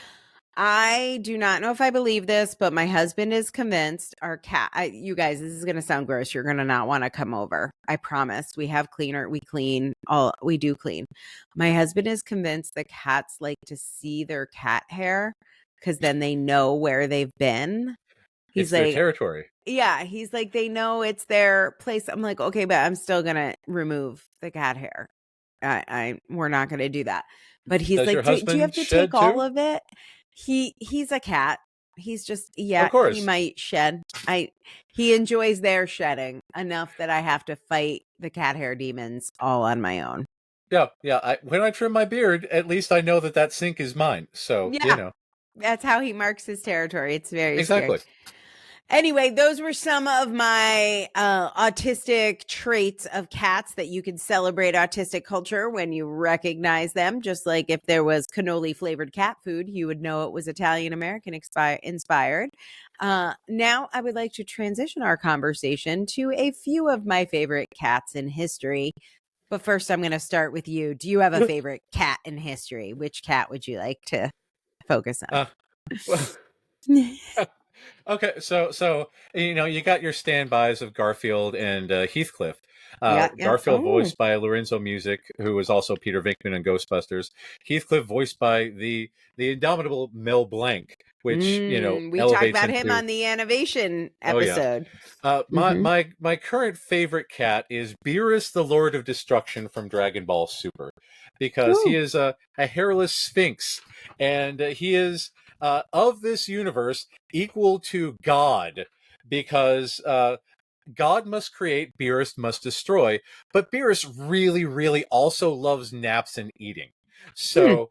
Speaker 2: I do not know if I believe this, but my husband is convinced our cat, you guys, this is going to sound gross. You're going to not want to come over. I promise. We have cleaner. We do clean. My husband is convinced the cats like to see their cat hair because then they know where they've been. He's
Speaker 1: their
Speaker 2: like,
Speaker 1: territory.
Speaker 2: yeah, he's like, they know it's their place. I'm like, okay, but I'm still gonna remove the cat hair. We're not gonna do that. But he's
Speaker 1: Does
Speaker 2: like,
Speaker 1: your
Speaker 2: do you
Speaker 1: husband
Speaker 2: have to
Speaker 1: shed
Speaker 2: take all
Speaker 1: too?
Speaker 2: of it? He's a cat. He's just,
Speaker 1: Of
Speaker 2: yeah, he
Speaker 1: course.
Speaker 2: might shed. He enjoys their shedding enough that I have to fight the cat hair demons all on my own.
Speaker 1: Yeah. When I trim my beard, at least I know that sink is mine. So,
Speaker 2: Yeah, that's how he marks his territory. It's very scary.
Speaker 1: exactly.
Speaker 2: Anyway, those were some of my autistic traits of cats that you can celebrate autistic culture when you recognize them. Just like if there was cannoli flavored cat food, you would know it was Italian American inspired. Now, I would like to transition our conversation to a few of my favorite cats in history. But first, I'm going to start with you. Do you have a favorite cat in history? Which cat would you like to focus on?
Speaker 1: Well, okay, so you got your standbys of Garfield and Heathcliff.
Speaker 2: Yeah.
Speaker 1: Garfield
Speaker 2: Oh.
Speaker 1: voiced by Lorenzo Music, who was also Peter Venkman in Ghostbusters. Heathcliff voiced by the indomitable Mel Blanc, which
Speaker 2: we talked
Speaker 1: elevates
Speaker 2: about him
Speaker 1: into-
Speaker 2: on the animation
Speaker 1: Oh, yeah.
Speaker 2: episode.
Speaker 1: My current favorite cat is Beerus, the Lord of Destruction from Dragon Ball Super, because he is a hairless sphinx, and he is of this universe equal to God, because God must create, Beerus must destroy, but Beerus really, really also loves naps and eating. So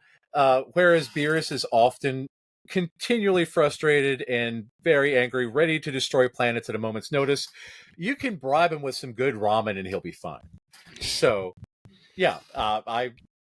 Speaker 1: whereas Beerus is often continually frustrated and very angry, ready to destroy planets at a moment's notice, you can bribe him with some good ramen and he'll be fine. So, yeah,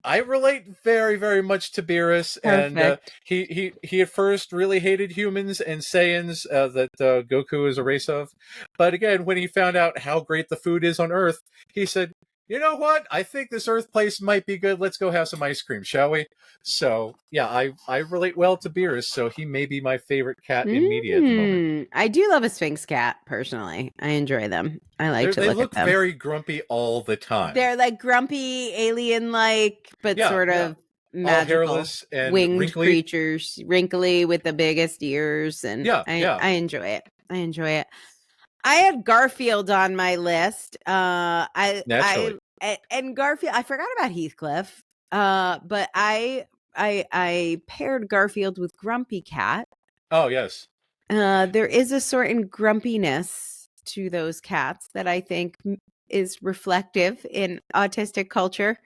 Speaker 1: I relate very, very much to Beerus, and he at first really hated humans and Saiyans that Goku is a race of, but again, when he found out how great the food is on Earth, he said, "You know what? I think this Earth place might be good. Let's go have some ice cream, shall we?" So, yeah, I relate well to Beerus, so he may be my favorite cat in media at the moment.
Speaker 2: I do love a Sphinx cat, personally. I enjoy them. I like to
Speaker 1: They
Speaker 2: look
Speaker 1: look
Speaker 2: at them.
Speaker 1: very grumpy all the time.
Speaker 2: They're like grumpy, alien-like, but sort of magical,
Speaker 1: all hairless and
Speaker 2: winged
Speaker 1: wrinkly
Speaker 2: creatures, wrinkly with the biggest ears, and I enjoy it. I enjoy it. I had Garfield on my list.
Speaker 1: Naturally.
Speaker 2: And Garfield. I forgot about Heathcliff. But I paired Garfield with Grumpy Cat.
Speaker 1: Oh, yes.
Speaker 2: There is a certain grumpiness to those cats that I think is reflective in autistic culture.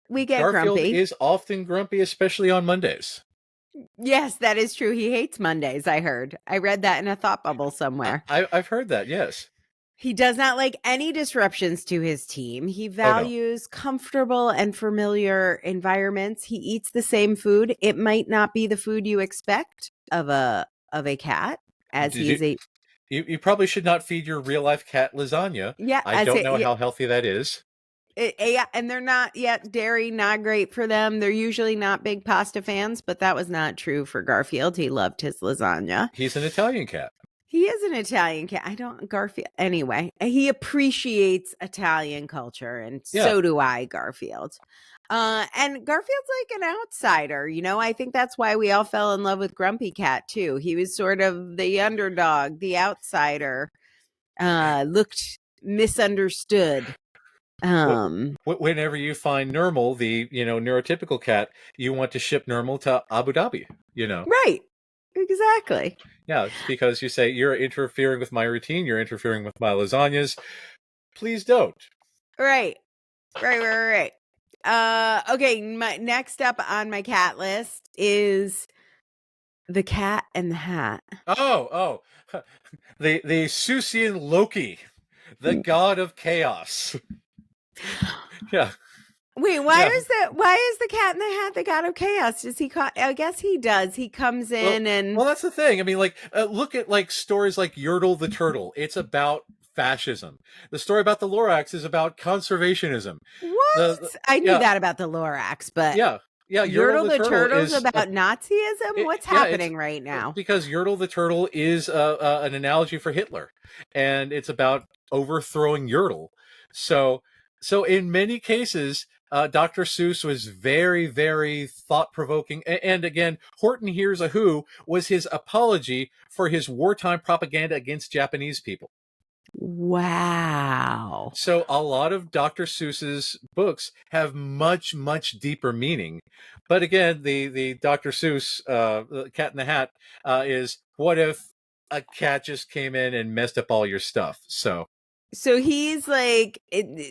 Speaker 2: We get
Speaker 1: Garfield
Speaker 2: grumpy.
Speaker 1: is often grumpy, especially on Mondays.
Speaker 2: Yes, that is true. He hates Mondays, I heard. I read that in a thought bubble somewhere.
Speaker 1: I've heard that, yes.
Speaker 2: He does not like any disruptions to his team. He values comfortable and familiar environments. He eats the same food. It might not be the food you expect of a cat, as
Speaker 1: You probably should not feed your real life cat lasagna.
Speaker 2: Yeah,
Speaker 1: I don't know how healthy that is.
Speaker 2: And they're not yet dairy, not great for them. They're usually not big pasta fans, but that was not true for Garfield. He loved his lasagna.
Speaker 1: He's an Italian cat.
Speaker 2: He is an Italian cat. Garfield. Anyway, he appreciates Italian culture, and so do I, Garfield. And Garfield's like an outsider, I think that's why we all fell in love with Grumpy Cat too. He was sort of the underdog, the outsider, looked misunderstood.
Speaker 1: Whenever you find Nermal, the neurotypical cat, you want to ship Nermal to Abu Dhabi,
Speaker 2: Right. Exactly.
Speaker 1: Yeah, it's because you say, you're interfering with my routine, you're interfering with my lasagnas. Please don't.
Speaker 2: Right. Okay, next up on my cat list is the Cat and the Hat.
Speaker 1: Oh. The Seussian Loki, the god of chaos. Yeah.
Speaker 2: Wait, why is the Cat in the Hat the god of chaos? Does he I guess he does. He comes in and
Speaker 1: well, that's the thing. I mean, look at stories like Yertle the Turtle. It's about fascism. The story about the Lorax is about conservationism.
Speaker 2: What? I knew that about the Lorax, but Yertle the Turtle is about Nazism? What's happening right now?
Speaker 1: Because Yertle the Turtle is an analogy for Hitler, and it's about overthrowing Yertle. So So in many cases, Dr. Seuss was very, very thought-provoking. And again, Horton Hears a Who was his apology for his wartime propaganda against Japanese people.
Speaker 2: Wow.
Speaker 1: So a lot of Dr. Seuss's books have much, much deeper meaning. But again, the Dr. Seuss, the Cat in the Hat, is what if a cat just came in and messed up all your stuff?
Speaker 2: So he's like,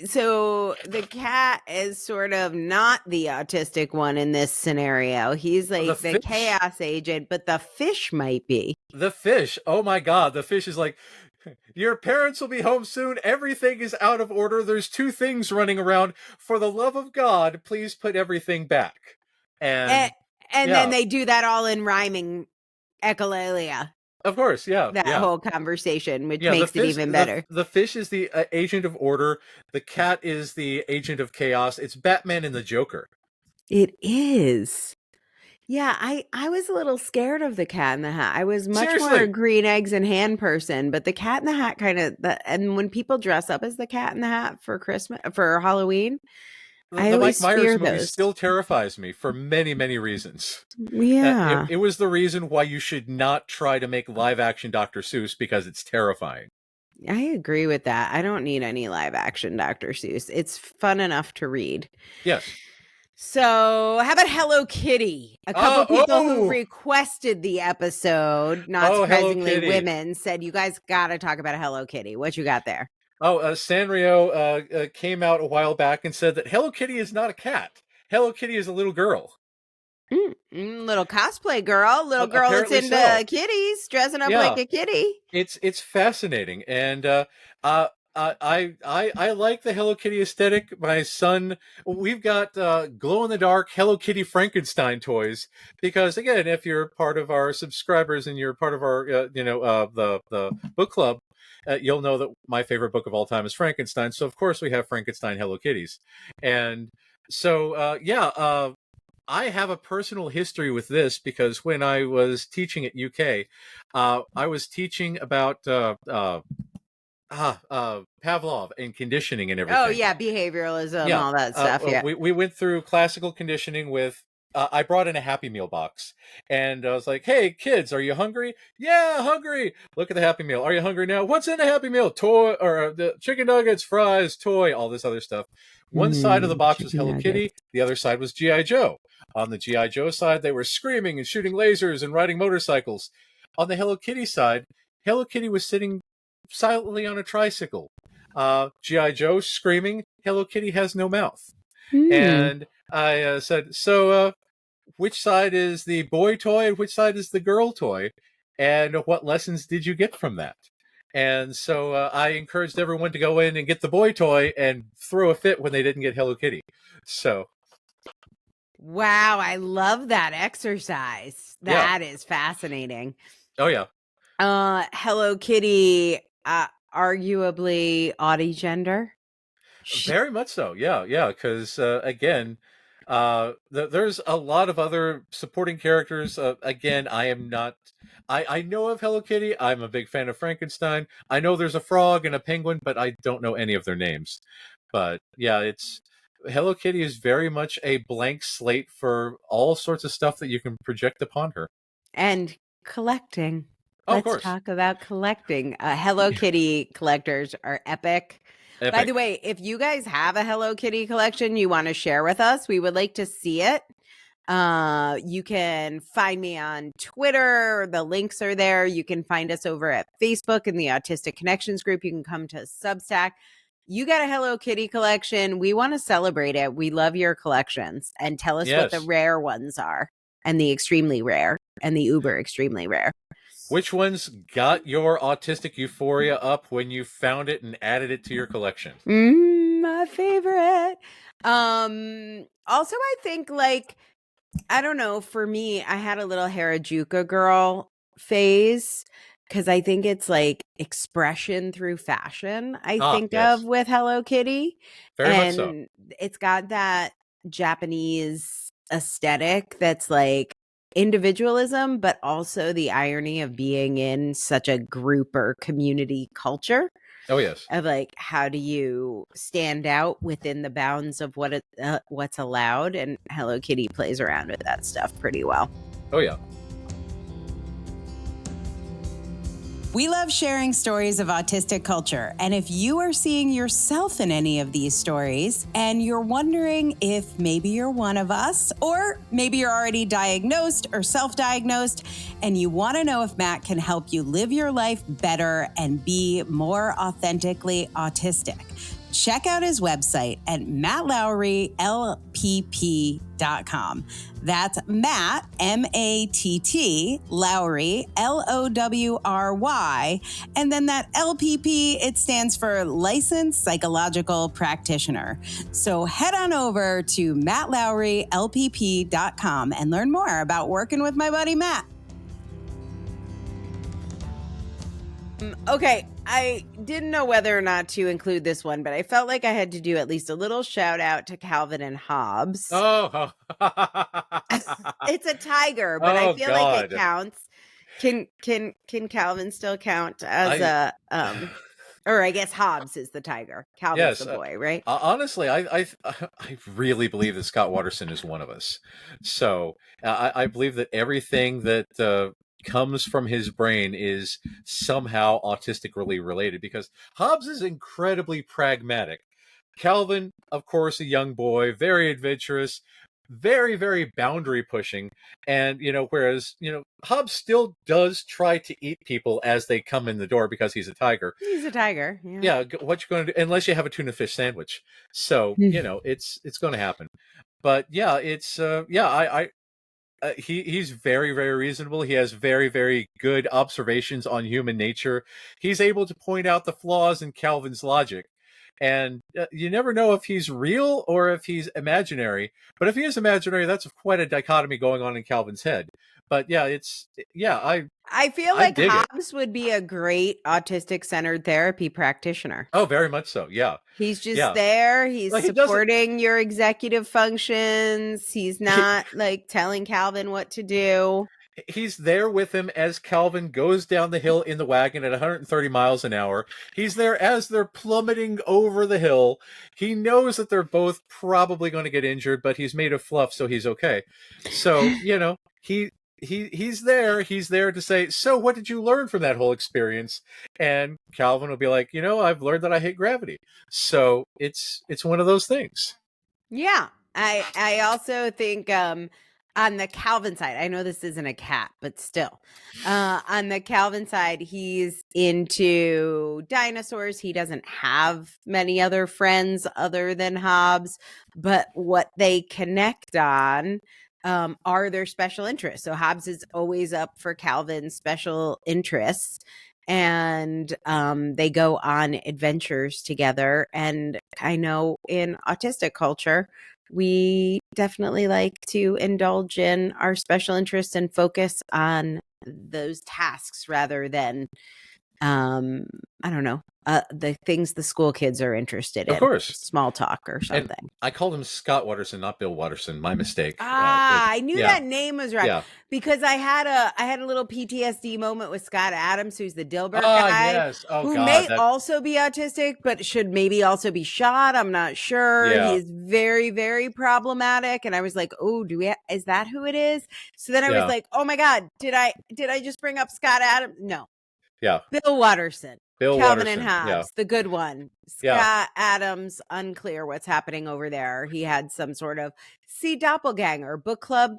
Speaker 2: so the cat is sort of not the autistic one in this scenario. He's like the chaos agent, but the fish might be.
Speaker 1: The fish, oh my God, the fish is like, your parents will be home soon. Everything is out of order. There's 2 things running around. For the love of God, please put everything back. And
Speaker 2: then they do that all in rhyming echolalia.
Speaker 1: Of course, yeah.
Speaker 2: That whole conversation, which makes it even better.
Speaker 1: The fish is the agent of order. The cat is the agent of chaos. It's Batman and the Joker.
Speaker 2: It is. Yeah, I was a little scared of the Cat in the Hat. I was much more a green eggs and ham person, but the Cat in the Hat and when people dress up as the Cat in the Hat for Halloween, I always
Speaker 1: Mike Myers
Speaker 2: fear
Speaker 1: movie
Speaker 2: those.
Speaker 1: still terrifies me for many, many reasons.
Speaker 2: Yeah.
Speaker 1: It was the reason why you should not try to make live action Dr. Seuss, because it's terrifying.
Speaker 2: I agree with that. I don't need any live action Dr. Seuss. It's fun enough to read.
Speaker 1: Yes.
Speaker 2: So how about Hello Kitty? A couple people who requested the episode, not surprisingly women, said, you guys got to talk about a Hello Kitty. What you got there?
Speaker 1: Sanrio came out a while back and said that Hello Kitty is not a cat. Hello Kitty is a little girl.
Speaker 2: Little cosplay girl. Little girl that's into kitties, dressing up like a kitty.
Speaker 1: It's fascinating. And I like the Hello Kitty aesthetic. My son, we've got glow-in-the-dark Hello Kitty Frankenstein toys, because again, if you're part of our subscribers and you're part of our the book club, you'll know that my favorite book of all time is Frankenstein. So of course we have Frankenstein Hello Kitties. And so I have a personal history with this, because when I was teaching at UK, I was teaching about Pavlov and conditioning and everything.
Speaker 2: Oh yeah, behavioralism, all that stuff.
Speaker 1: We went through classical conditioning with. I brought in a Happy Meal box, and I was like, "Hey kids, are you hungry? Yeah, hungry. Look at the Happy Meal. Are you hungry now? What's in the Happy Meal? Toy, or the chicken nuggets, fries, toy, all this other stuff." One side of the box was Hello Kitty, the other side was G.I. Joe. On the G.I. Joe side, they were screaming and shooting lasers and riding motorcycles. On the Hello Kitty side, Hello Kitty was sitting silently on a tricycle. G.I. Joe screaming, Hello Kitty has no mouth. And I said, so which side is the boy toy and which side is the girl toy? And what lessons did you get from that? And so I encouraged everyone to go in and get the boy toy and throw a fit when they didn't get Hello Kitty. So.
Speaker 2: Wow, I love that exercise. That is fascinating.
Speaker 1: Oh, yeah.
Speaker 2: Hello Kitty, arguably Audi-gender?
Speaker 1: Very much so, yeah, because again, there's a lot of other supporting characters. Again, I know of Hello Kitty. I'm a big fan of Frankenstein. I know there's a frog and a penguin, but I don't know any of their names. But yeah, Hello Kitty is very much a blank slate for all sorts of stuff that you can project upon her.
Speaker 2: And collecting.
Speaker 1: Of course.
Speaker 2: Let's talk about collecting. Hello Kitty collectors are epic. By the way, if you guys have a Hello Kitty collection you want to share with us, we would like to see it. You can find me on Twitter. The links are there. You can find us over at Facebook in the Autistic Connections group. You can come to Substack. You got a Hello Kitty collection. We want to celebrate it. We love your collections, and tell us what the rare ones are, and the extremely rare, and the uber extremely rare.
Speaker 1: Which ones got your autistic euphoria up when you found it and added it to your collection?
Speaker 2: My favorite. Also, I think, like, I don't know, for me, I had a little Harajuku girl phase, because I think it's like expression through fashion, I think of with Hello Kitty.
Speaker 1: Very much so.
Speaker 2: It's got that Japanese aesthetic that's like individualism, but also the irony of being in such a group or community culture.
Speaker 1: Oh, yes.
Speaker 2: Of like, how do you stand out within the bounds of what's allowed? And Hello Kitty plays around with that stuff pretty well.
Speaker 1: Oh, yeah.
Speaker 4: We love sharing stories of autistic culture. And if you are seeing yourself in any of these stories and you're wondering if maybe you're one of us, or maybe you're already diagnosed or self-diagnosed, and you want to know if Matt can help you live your life better and be more authentically autistic, check out his website at mattlowrylpp.com. That's Matt, M-A-T-T, Lowry, L-O-W-R-Y. And then that LPP, it stands for Licensed Psychological Practitioner. So head on over to mattlowrylpp.com and learn more about working with my buddy Matt.
Speaker 2: Okay, I didn't know whether or not to include this one, but I felt like I had to do at least a little shout out to Calvin and Hobbes.
Speaker 1: Oh,
Speaker 2: It's a tiger, but I feel like it counts. Can Calvin still count as or I guess Hobbes is the tiger. Calvin's the boy, right?
Speaker 1: Honestly, I really believe that Scott Watterson is one of us. So I believe that everything that comes from his brain is somehow autistically related, because Hobbes is incredibly pragmatic. Calvin, of course, a young boy, very adventurous, very, very boundary pushing. And, whereas, Hobbes still does try to eat people as they come in the door because he's a tiger.
Speaker 2: He's a tiger.
Speaker 1: Yeah. What you going to do? Unless you have a tuna fish sandwich. So, it's going to happen. But yeah, it's, he's very, very reasonable. He has very, very good observations on human nature. He's able to point out the flaws in Calvin's logic. And you never know if he's real or if he's imaginary. But if he is imaginary, that's quite a dichotomy going on in Calvin's head. But yeah,
Speaker 2: I feel like Hobbes would be a great autistic-centered therapy practitioner.
Speaker 1: Oh, very much so. Yeah.
Speaker 2: He's just there. He's supporting your executive functions. He's not like telling Calvin what to do.
Speaker 1: He's there with him as Calvin goes down the hill in the wagon at 130 miles an hour. He's there as they're plummeting over the hill. He knows that they're both probably going to get injured, but he's made of fluff, so he's okay. So, he's there. He's there to say, so what did you learn from that whole experience? And Calvin will be like, I've learned that I hate gravity. So it's one of those things.
Speaker 2: Yeah. I also think, on the Calvin side, I know this isn't a cat, but still, on the Calvin side, he's into dinosaurs. He doesn't have many other friends other than Hobbes, but what they connect on are their special interests. So Hobbes is always up for Calvin's special interests, and they go on adventures together. And I know in autistic culture, we definitely like to indulge in our special interests and focus on those tasks rather than, I don't know, the things the school kids are interested in.
Speaker 1: Of course.
Speaker 2: Small talk or something.
Speaker 1: And I called him Scott Watterson, not Bill Watterson. My mistake.
Speaker 2: I knew that name was right because I had a little PTSD moment with Scott Adams, who's the Dilbert guy,
Speaker 1: yes.
Speaker 2: who may also be autistic, but should maybe also be shot. I'm not sure.
Speaker 1: Yeah.
Speaker 2: He's very, very problematic, and I was like, "Oh, is that who it is?" So then I was like, "Oh my God, did I just bring up Scott Adams?" No.
Speaker 1: Yeah.
Speaker 2: Bill Watterson. Calvin
Speaker 1: Watterson,
Speaker 2: and Hobbes, the good one. Scott Adams, unclear what's happening over there. He had some sort of Doppelganger book club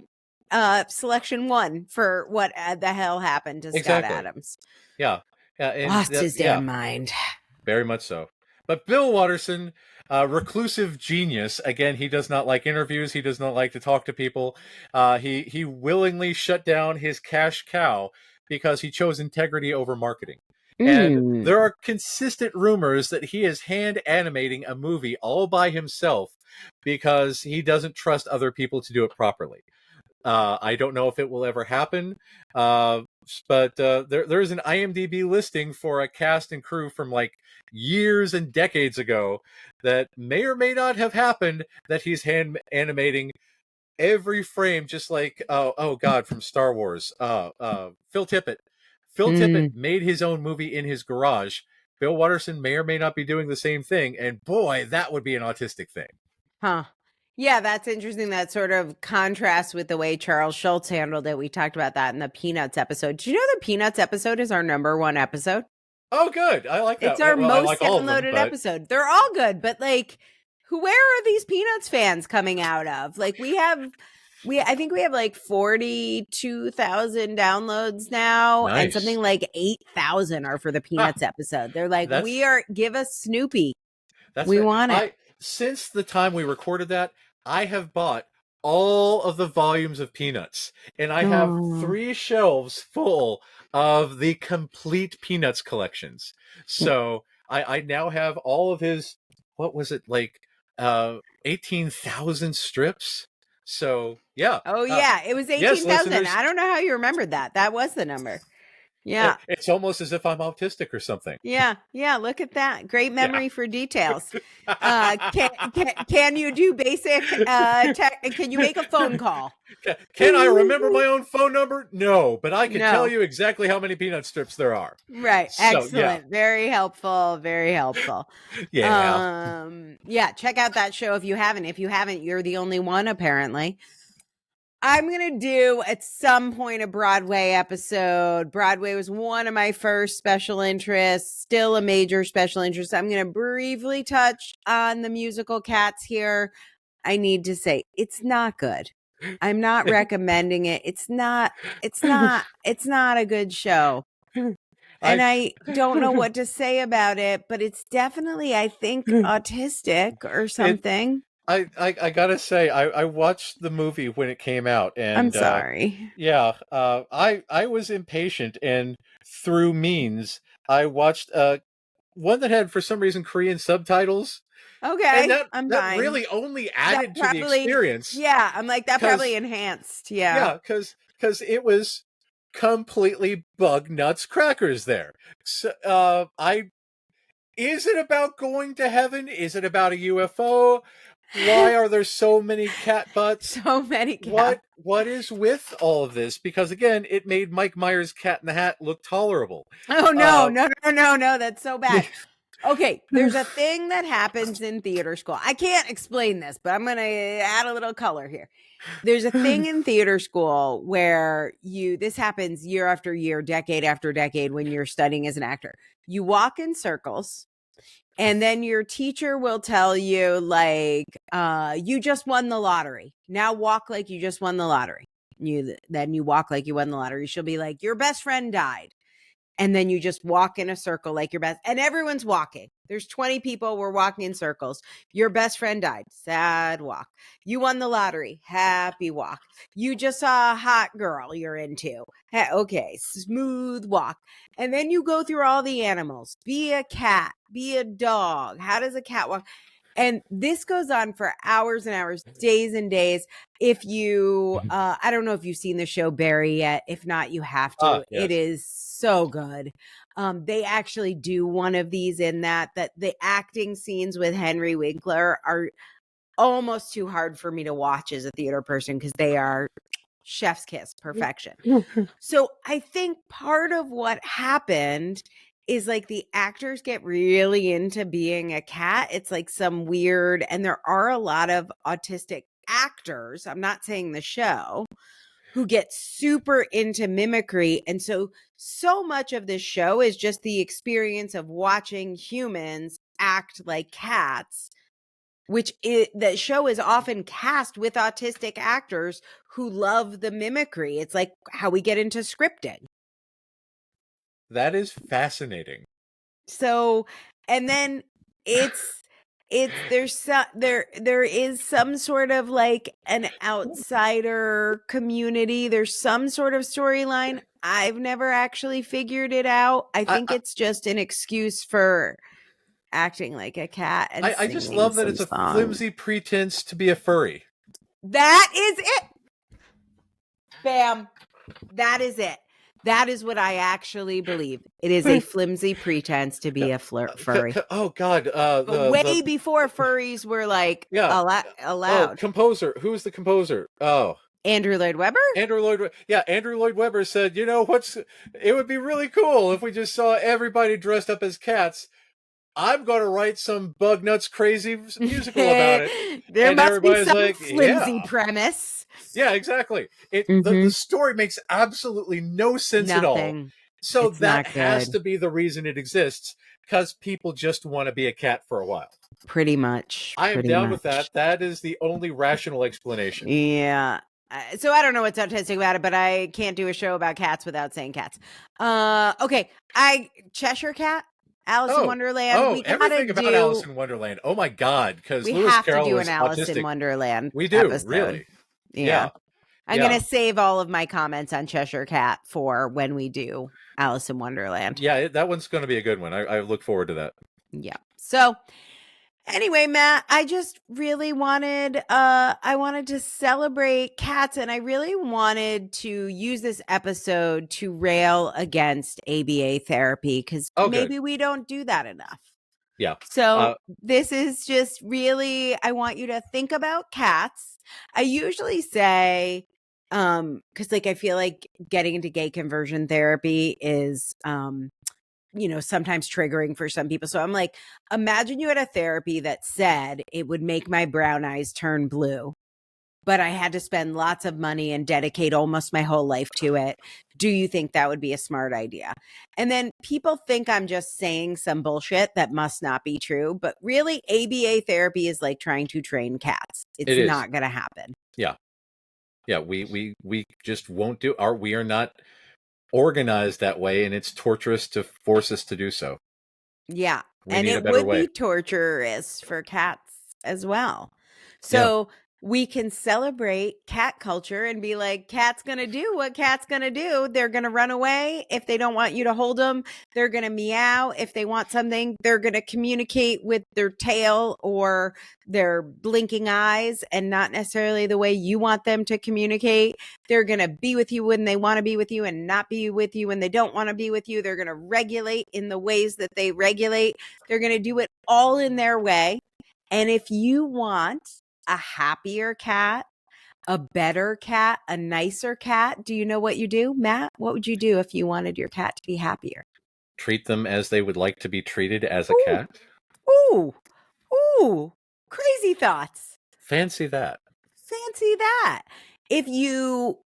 Speaker 2: selection 1 for what the hell happened to Scott Adams.
Speaker 1: Yeah. And
Speaker 2: lost his damn mind.
Speaker 1: Very much so. But Bill Watterson, reclusive genius. Again, he does not like interviews. He does not like to talk to people. He willingly shut down his cash cow because he chose integrity over marketing. And there are consistent rumors that he is hand animating a movie all by himself because he doesn't trust other people to do it properly. I don't know if it will ever happen, but there's an IMDb listing for a cast and crew from like years and decades ago that may or may not have happened, that he's hand animating every frame, just like, oh God, from Star Wars. Phil Tippett. Phil Tippett made his own movie in his garage Bill Watterson may or may not be doing the same thing. And boy, that would be an autistic thing.
Speaker 2: Huh. Yeah, that's interesting. That sort of contrasts with the way Charles Schultz handled it. We talked about that in the Peanuts episode. Do you know the Peanuts episode is our #1 episode?
Speaker 1: Oh, good. I like that.
Speaker 2: It's our
Speaker 1: Well, I
Speaker 2: most
Speaker 1: like all of them,
Speaker 2: downloaded
Speaker 1: but-
Speaker 2: episode. They're all good, but like, where are these Peanuts fans coming out of? Like, I think we have like 42,000 downloads now, and
Speaker 1: Nice.
Speaker 2: something like 8,000 are for the Peanuts episode. They're like, give us Snoopy. We want it.
Speaker 1: Since the time we recorded that, I have bought all of the volumes of Peanuts, and I have 3 shelves full of the complete Peanuts collections. So I now have all of his, what was it, like 18,000 strips? So yeah.
Speaker 2: Oh yeah, it was 18,000.
Speaker 1: Yes,
Speaker 2: I don't know how you remembered that. That was the number. Yeah.
Speaker 1: It's almost as if I'm autistic or something.
Speaker 2: Yeah. Look at that. Great memory for details. Can you do basic? Can you make a phone call?
Speaker 1: Can I remember my own phone number? No, but I can tell you exactly how many peanut strips there are.
Speaker 2: Right.
Speaker 1: So,
Speaker 2: Excellent.
Speaker 1: yeah.
Speaker 2: Very helpful. Very helpful.
Speaker 1: Yeah.
Speaker 2: Yeah. Check out that show if you haven't. If you haven't, you're the only one, apparently. I'm going to do at some point a Broadway episode. Broadway was one of my first special interests, still a major special interest. I'm going to briefly touch on the musical Cats here. I need to say it's not good. I'm not recommending it. It's not a good show. And I don't know what to say about it, but it's definitely, I think, autistic or something.
Speaker 1: I gotta say, I watched the movie when it came out, and
Speaker 2: I'm sorry.
Speaker 1: I was impatient, and through means, I watched one that had, for some reason, Korean subtitles.
Speaker 2: Okay,
Speaker 1: And that
Speaker 2: fine.
Speaker 1: really only added to the experience.
Speaker 2: Yeah, I'm like, that probably enhanced. Yeah,
Speaker 1: because it was completely bug nuts crackers there. So, is it about going to heaven? Is it about a UFO? Why are there so many cat butts?
Speaker 2: So many cat.
Speaker 1: What is with all of this? Because again, it made Mike Myers' Cat in the Hat look tolerable.
Speaker 2: Oh no, no, that's so bad. Okay, there's a thing that happens in theater school. I can't explain this, but I'm going to add a little color here. There's a thing in theater school where this happens year after year, decade after decade when you're studying as an actor. You walk in circles, and then your teacher will tell you, like, you just won the lottery. Now walk like you just won the lottery. Then you walk like you won the lottery. She'll be like, your best friend died. And then you just walk in a circle like your best, and everyone's walking. There's 20 people. We're walking in circles. Your best friend died. Sad walk. You won the lottery. Happy walk. You just saw a hot girl you're into. Okay. Smooth walk. And then you go through all the animals. Be a cat. Be a dog. How does a cat walk? And this goes on for hours and hours, days and days. If you, I don't know if you've seen the show Barry yet. If not, you have to.
Speaker 1: Yes.
Speaker 2: It is so good. They actually do one of these in that the acting scenes with Henry Winkler are almost too hard for me to watch as a theater person because they are chef's kiss perfection. So I think part of what happened is like the actors get really into being a cat. It's like some weird, and there are a lot of autistic actors, I'm not saying the show, who get super into mimicry. And so much of this show is just the experience of watching humans act like cats, the show is often cast with autistic actors who love the mimicry. It's like how we get into scripting.
Speaker 1: That is fascinating.
Speaker 2: So, and then there is some sort of like an outsider community. There's some sort of storyline. I've never actually figured it out. I think it's just an excuse for acting like a cat. And
Speaker 1: I just love that it's a flimsy pretense to be a furry.
Speaker 2: That is it. Bam. That is it. That is what I actually believe. It is a flimsy pretense to be a furry.
Speaker 1: Oh God!
Speaker 2: Before furries were like allowed.
Speaker 1: Oh, composer. Who's the composer? Oh,
Speaker 2: Andrew Lloyd Webber?
Speaker 1: Andrew Lloyd Webber said, it would be really cool if we just saw everybody dressed up as cats. I'm going to write some bug nuts crazy musical about it.
Speaker 2: There
Speaker 1: And
Speaker 2: must be
Speaker 1: everybody's
Speaker 2: some
Speaker 1: like,
Speaker 2: flimsy
Speaker 1: yeah.
Speaker 2: premise.
Speaker 1: Yeah, exactly. The
Speaker 2: Mhm.
Speaker 1: story makes absolutely no sense at all.
Speaker 2: Nothing.
Speaker 1: So
Speaker 2: It's
Speaker 1: that
Speaker 2: not
Speaker 1: has
Speaker 2: good.
Speaker 1: to be the reason it exists, because people just want to be a cat for a while.
Speaker 2: Pretty much.
Speaker 1: I am
Speaker 2: Pretty
Speaker 1: down
Speaker 2: much.
Speaker 1: with that. That is the only rational explanation.
Speaker 2: Yeah. So I don't know what's autistic about it, but I can't do a show about cats without saying cats. Okay. Cheshire Cat, Alice in Wonderland. We gotta
Speaker 1: everything about Alice in Wonderland. Oh my God, because
Speaker 2: we
Speaker 1: Lewis
Speaker 2: have to
Speaker 1: Carroll
Speaker 2: do
Speaker 1: is
Speaker 2: an Alice in
Speaker 1: autistic.
Speaker 2: Wonderland
Speaker 1: We do,
Speaker 2: episode.
Speaker 1: really.
Speaker 2: Yeah. I'm
Speaker 1: Yeah.
Speaker 2: gonna save all of my comments on Cheshire Cat for when we do Alice in Wonderland.
Speaker 1: Yeah, that one's going to be a good one. I look forward to that.
Speaker 2: Yeah. So anyway, Matt, I just really wanted I wanted to celebrate cats, and I really wanted to use this episode to rail against ABA therapy, because maybe we don't do that enough.
Speaker 1: Yeah.
Speaker 2: So this is just really, I want you to think about cats. I usually say, because like I feel like getting into gay conversion therapy is sometimes triggering for some people. So I'm like, imagine you had a therapy that said it would make my brown eyes turn blue, but I had to spend lots of money and dedicate almost my whole life to it. Do you think that would be a smart idea? And then people think I'm just saying some bullshit that must not be true, but really ABA therapy is like trying to train cats. It's not going to happen.
Speaker 1: Yeah. Yeah. We just won't do we are not organized that way, and it's torturous to force us to do so.
Speaker 2: Yeah.
Speaker 1: We
Speaker 2: and
Speaker 1: need
Speaker 2: it
Speaker 1: a better
Speaker 2: would
Speaker 1: way.
Speaker 2: be torturous for cats as well. So we can celebrate cat culture and be like, cat's going to do what cat's going to do. They're going to run away. If they don't want you to hold them, they're going to meow. If they want something, they're going to communicate with their tail or their blinking eyes, and not necessarily the way you want them to communicate. They're going to be with you when they want to be with you and not be with you when they don't want to be with you. They're going to regulate in the ways that they regulate. They're going to do it all in their way. And if you want a happier cat, a better cat, a nicer cat, do you know what you do, Matt? What would you do if you wanted your cat to be happier?
Speaker 1: Treat them as they would like to be treated as a cat.
Speaker 2: Ooh, crazy thoughts.
Speaker 1: Fancy that.
Speaker 2: If you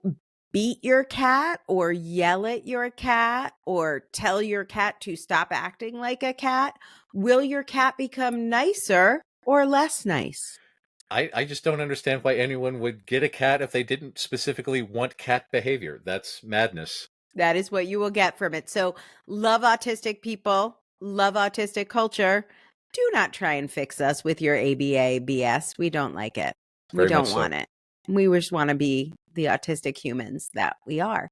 Speaker 2: beat your cat or yell at your cat or tell your cat to stop acting like a cat, will your cat become nicer or less nice?
Speaker 1: I just don't understand why anyone would get a cat if they didn't specifically want cat behavior. That's madness.
Speaker 2: That is what you will get from it. So love autistic people, love autistic culture. Do not try and fix us with your ABA BS. We don't like it. We don't want it. We just want to be the autistic humans that we are.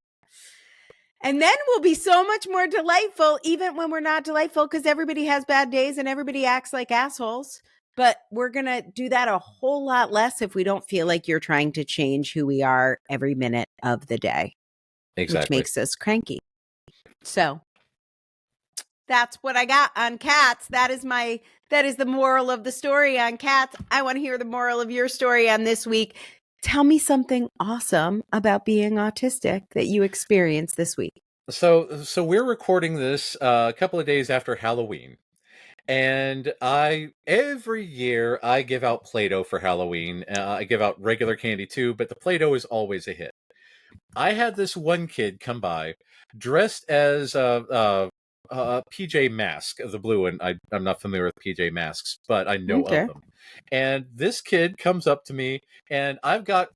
Speaker 2: And then we'll be so much more delightful, even when we're not delightful, because everybody has bad days and everybody acts like assholes. But we're going to do that a whole lot less if we don't feel like you're trying to change who we are every minute of the day.
Speaker 1: Exactly.
Speaker 2: Which makes us cranky. So that's what I got on cats. That is the moral of the story on cats. I want to hear the moral of your story on this week. Tell me something awesome about being autistic that you experienced this week.
Speaker 1: So we're recording this a couple of days after Halloween. And every year I give out Play-Doh for Halloween. I give out regular candy too, but the Play-Doh is always a hit. I had this one kid come by dressed as a PJ Mask of the blue one. I'm not familiar with PJ Masks, but I know of them. And this kid comes up to me, and I've got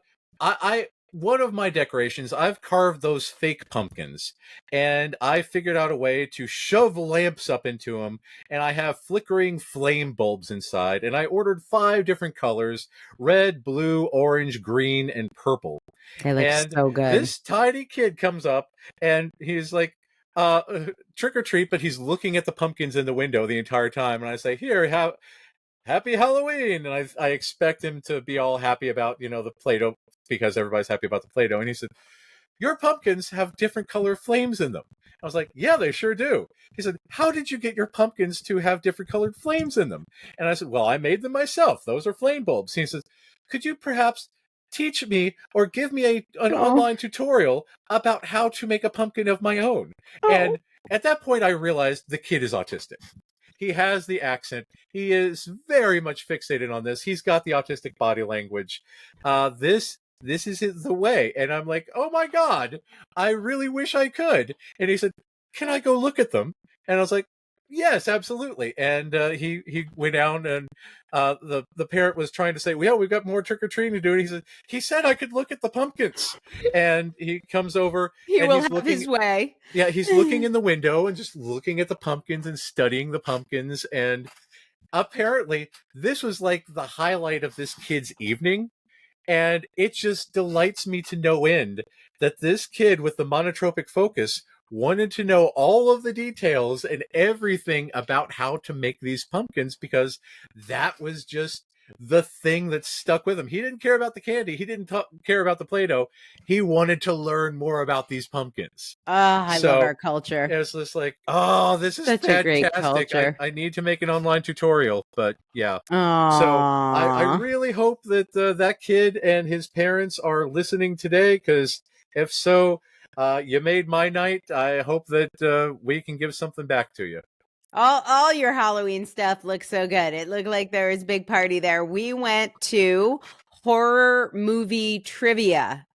Speaker 1: one of my decorations, I've carved those fake pumpkins, and I figured out a way to shove lamps up into them, and I have flickering flame bulbs inside, and I ordered 5 different colors: red, blue, orange, green, and purple.
Speaker 2: They look so good.
Speaker 1: This tiny kid comes up, and he's like, trick or treat, but he's looking at the pumpkins in the window the entire time, and I say, here, happy Halloween, and I expect him to be all happy about, the Play-Doh, because everybody's happy about the Play-Doh. And he said, your pumpkins have different color flames in them. I was like, yeah, they sure do. He said, how did you get your pumpkins to have different colored flames in them? And I said, well, I made them myself. Those are flame bulbs. He says, could you perhaps teach me or give me an
Speaker 2: Oh.
Speaker 1: online tutorial about how to make a pumpkin of my own.
Speaker 2: Oh.
Speaker 1: And at that point, I realized the kid is autistic. He has the accent. He is very much fixated on this. He's got the autistic body language. This is the way. And I'm like, oh my God, I really wish I could. And he said, can I go look at them? And I was like, yes, absolutely. And he went down, and the parent was trying to say, well, we've got more trick-or-treating to do. And he said I could look at the pumpkins. And he comes over,
Speaker 2: He
Speaker 1: and
Speaker 2: will
Speaker 1: he's
Speaker 2: have
Speaker 1: looking.
Speaker 2: his way.
Speaker 1: Yeah, he's looking in the window and just looking at the pumpkins and studying the pumpkins. And apparently this was like the highlight of this kid's evening. And it just delights me to no end that this kid with the monotropic focus wanted to know all of the details and everything about how to make these pumpkins, because that was just the thing that stuck with him. He didn't care about the candy. He didn't care about the Play-Doh. He wanted to learn more about these pumpkins.
Speaker 2: Oh, I love our culture.
Speaker 1: It's just like, oh, this is
Speaker 2: Such
Speaker 1: fantastic.
Speaker 2: a great culture.
Speaker 1: I need to make an online tutorial, but yeah.
Speaker 2: Aww.
Speaker 1: So I really hope that that kid and his parents are listening today, because if so, you made my night. I hope that we can give something back to you.
Speaker 2: All your Halloween stuff looks so good. It looked like there was a big party there. We went to horror movie trivia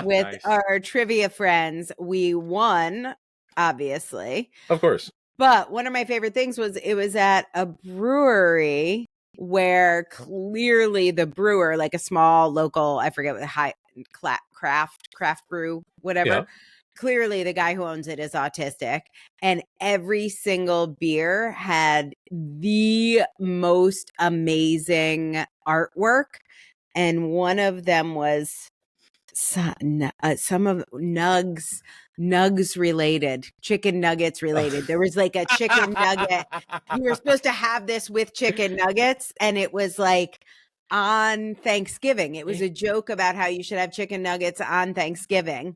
Speaker 2: with
Speaker 1: Nice.
Speaker 2: our trivia friends. We won, obviously.
Speaker 1: Of course.
Speaker 2: But one of my favorite things was it was at a brewery where clearly the brewer, like a small local, I forget what the craft brew, whatever.
Speaker 1: Yeah.
Speaker 2: Clearly the guy who owns it is autistic, and every single beer had the most amazing artwork. And one of them was some of nugs related, chicken nuggets related. There was like a chicken nugget. You were supposed to have this with chicken nuggets, and it was like on Thanksgiving. It was a joke about how you should have chicken nuggets on Thanksgiving,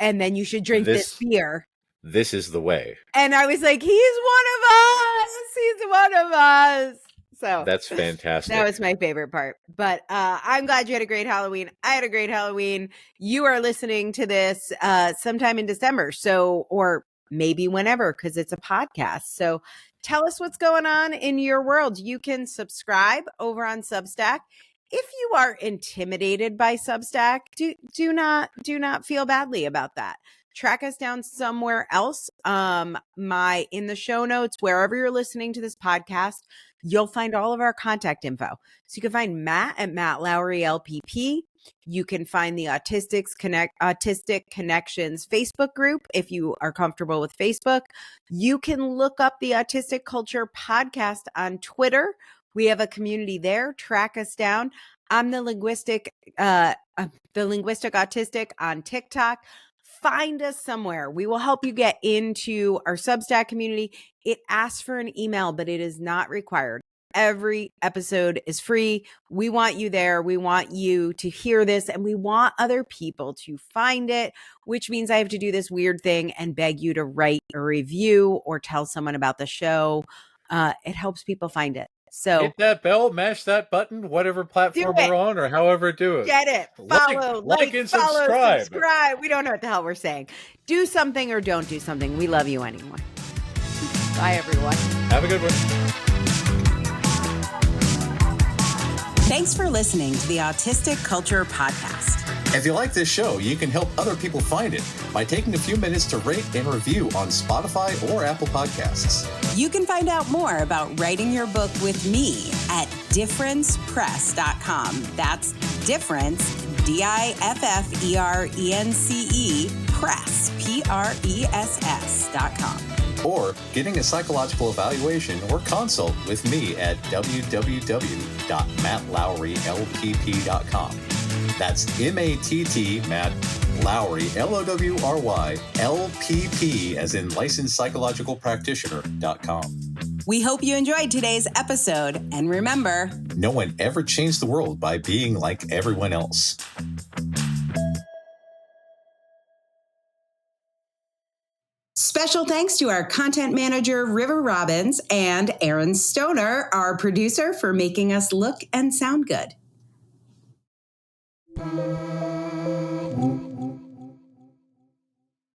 Speaker 2: and then you should drink this beer.
Speaker 1: This is the way.
Speaker 2: And I was like, he's one of us. He's one of us. So
Speaker 1: that's fantastic.
Speaker 2: That was my favorite part. But I'm glad you had a great Halloween. I had a great Halloween. You are listening to this sometime in December. So, or maybe whenever, because it's a podcast. So tell us what's going on in your world. You can subscribe over on Substack. If you are intimidated by Substack, do not feel badly about that. Track us down somewhere else. In the show notes, wherever you're listening to this podcast, you'll find all of our contact info. So you can find Matt at Matt Lowry LPP. You can find the Autistic Connections Facebook group if you are comfortable with Facebook. You can look up the Autistic Culture Podcast on Twitter. We have a community there. Track us down. I'm the linguistic autistic on TikTok. Find us somewhere. We will help you get into our Substack community. It asks for an email, but it is not required. Every episode is free. We want you there. We want you to hear this, and we want other people to find it, which means I have to do this weird thing and beg you to write a review or tell someone about the show. It helps people find it. So
Speaker 1: hit that bell, mash that button, whatever platform we're on, or however do it.
Speaker 2: Get it. Follow, like and subscribe. We don't know what the hell we're saying. Do something or don't do something. We love you anyway. Bye, everyone.
Speaker 1: Have a good one.
Speaker 4: Thanks for listening to the Autistic Culture Podcast.
Speaker 3: If you like this show, you can help other people find it by taking a few minutes to rate and review on Spotify or Apple Podcasts.
Speaker 4: You can find out more about writing your book with me at differencepress.com. That's difference, DIFFERENCE, press, PRESS.com.
Speaker 3: Or getting a psychological evaluation or consult with me at www.mattlowrylpp.com. That's MATT, Matt Lowry, LOWRY, LPP, as in licensed psychological practitioner.com.
Speaker 4: We hope you enjoyed today's episode. And remember,
Speaker 3: no one ever changed the world by being like everyone else.
Speaker 4: Special thanks to our content manager, River Robbins, and Aaron Stoner, our producer, for making us look and sound good.
Speaker 2: Bye.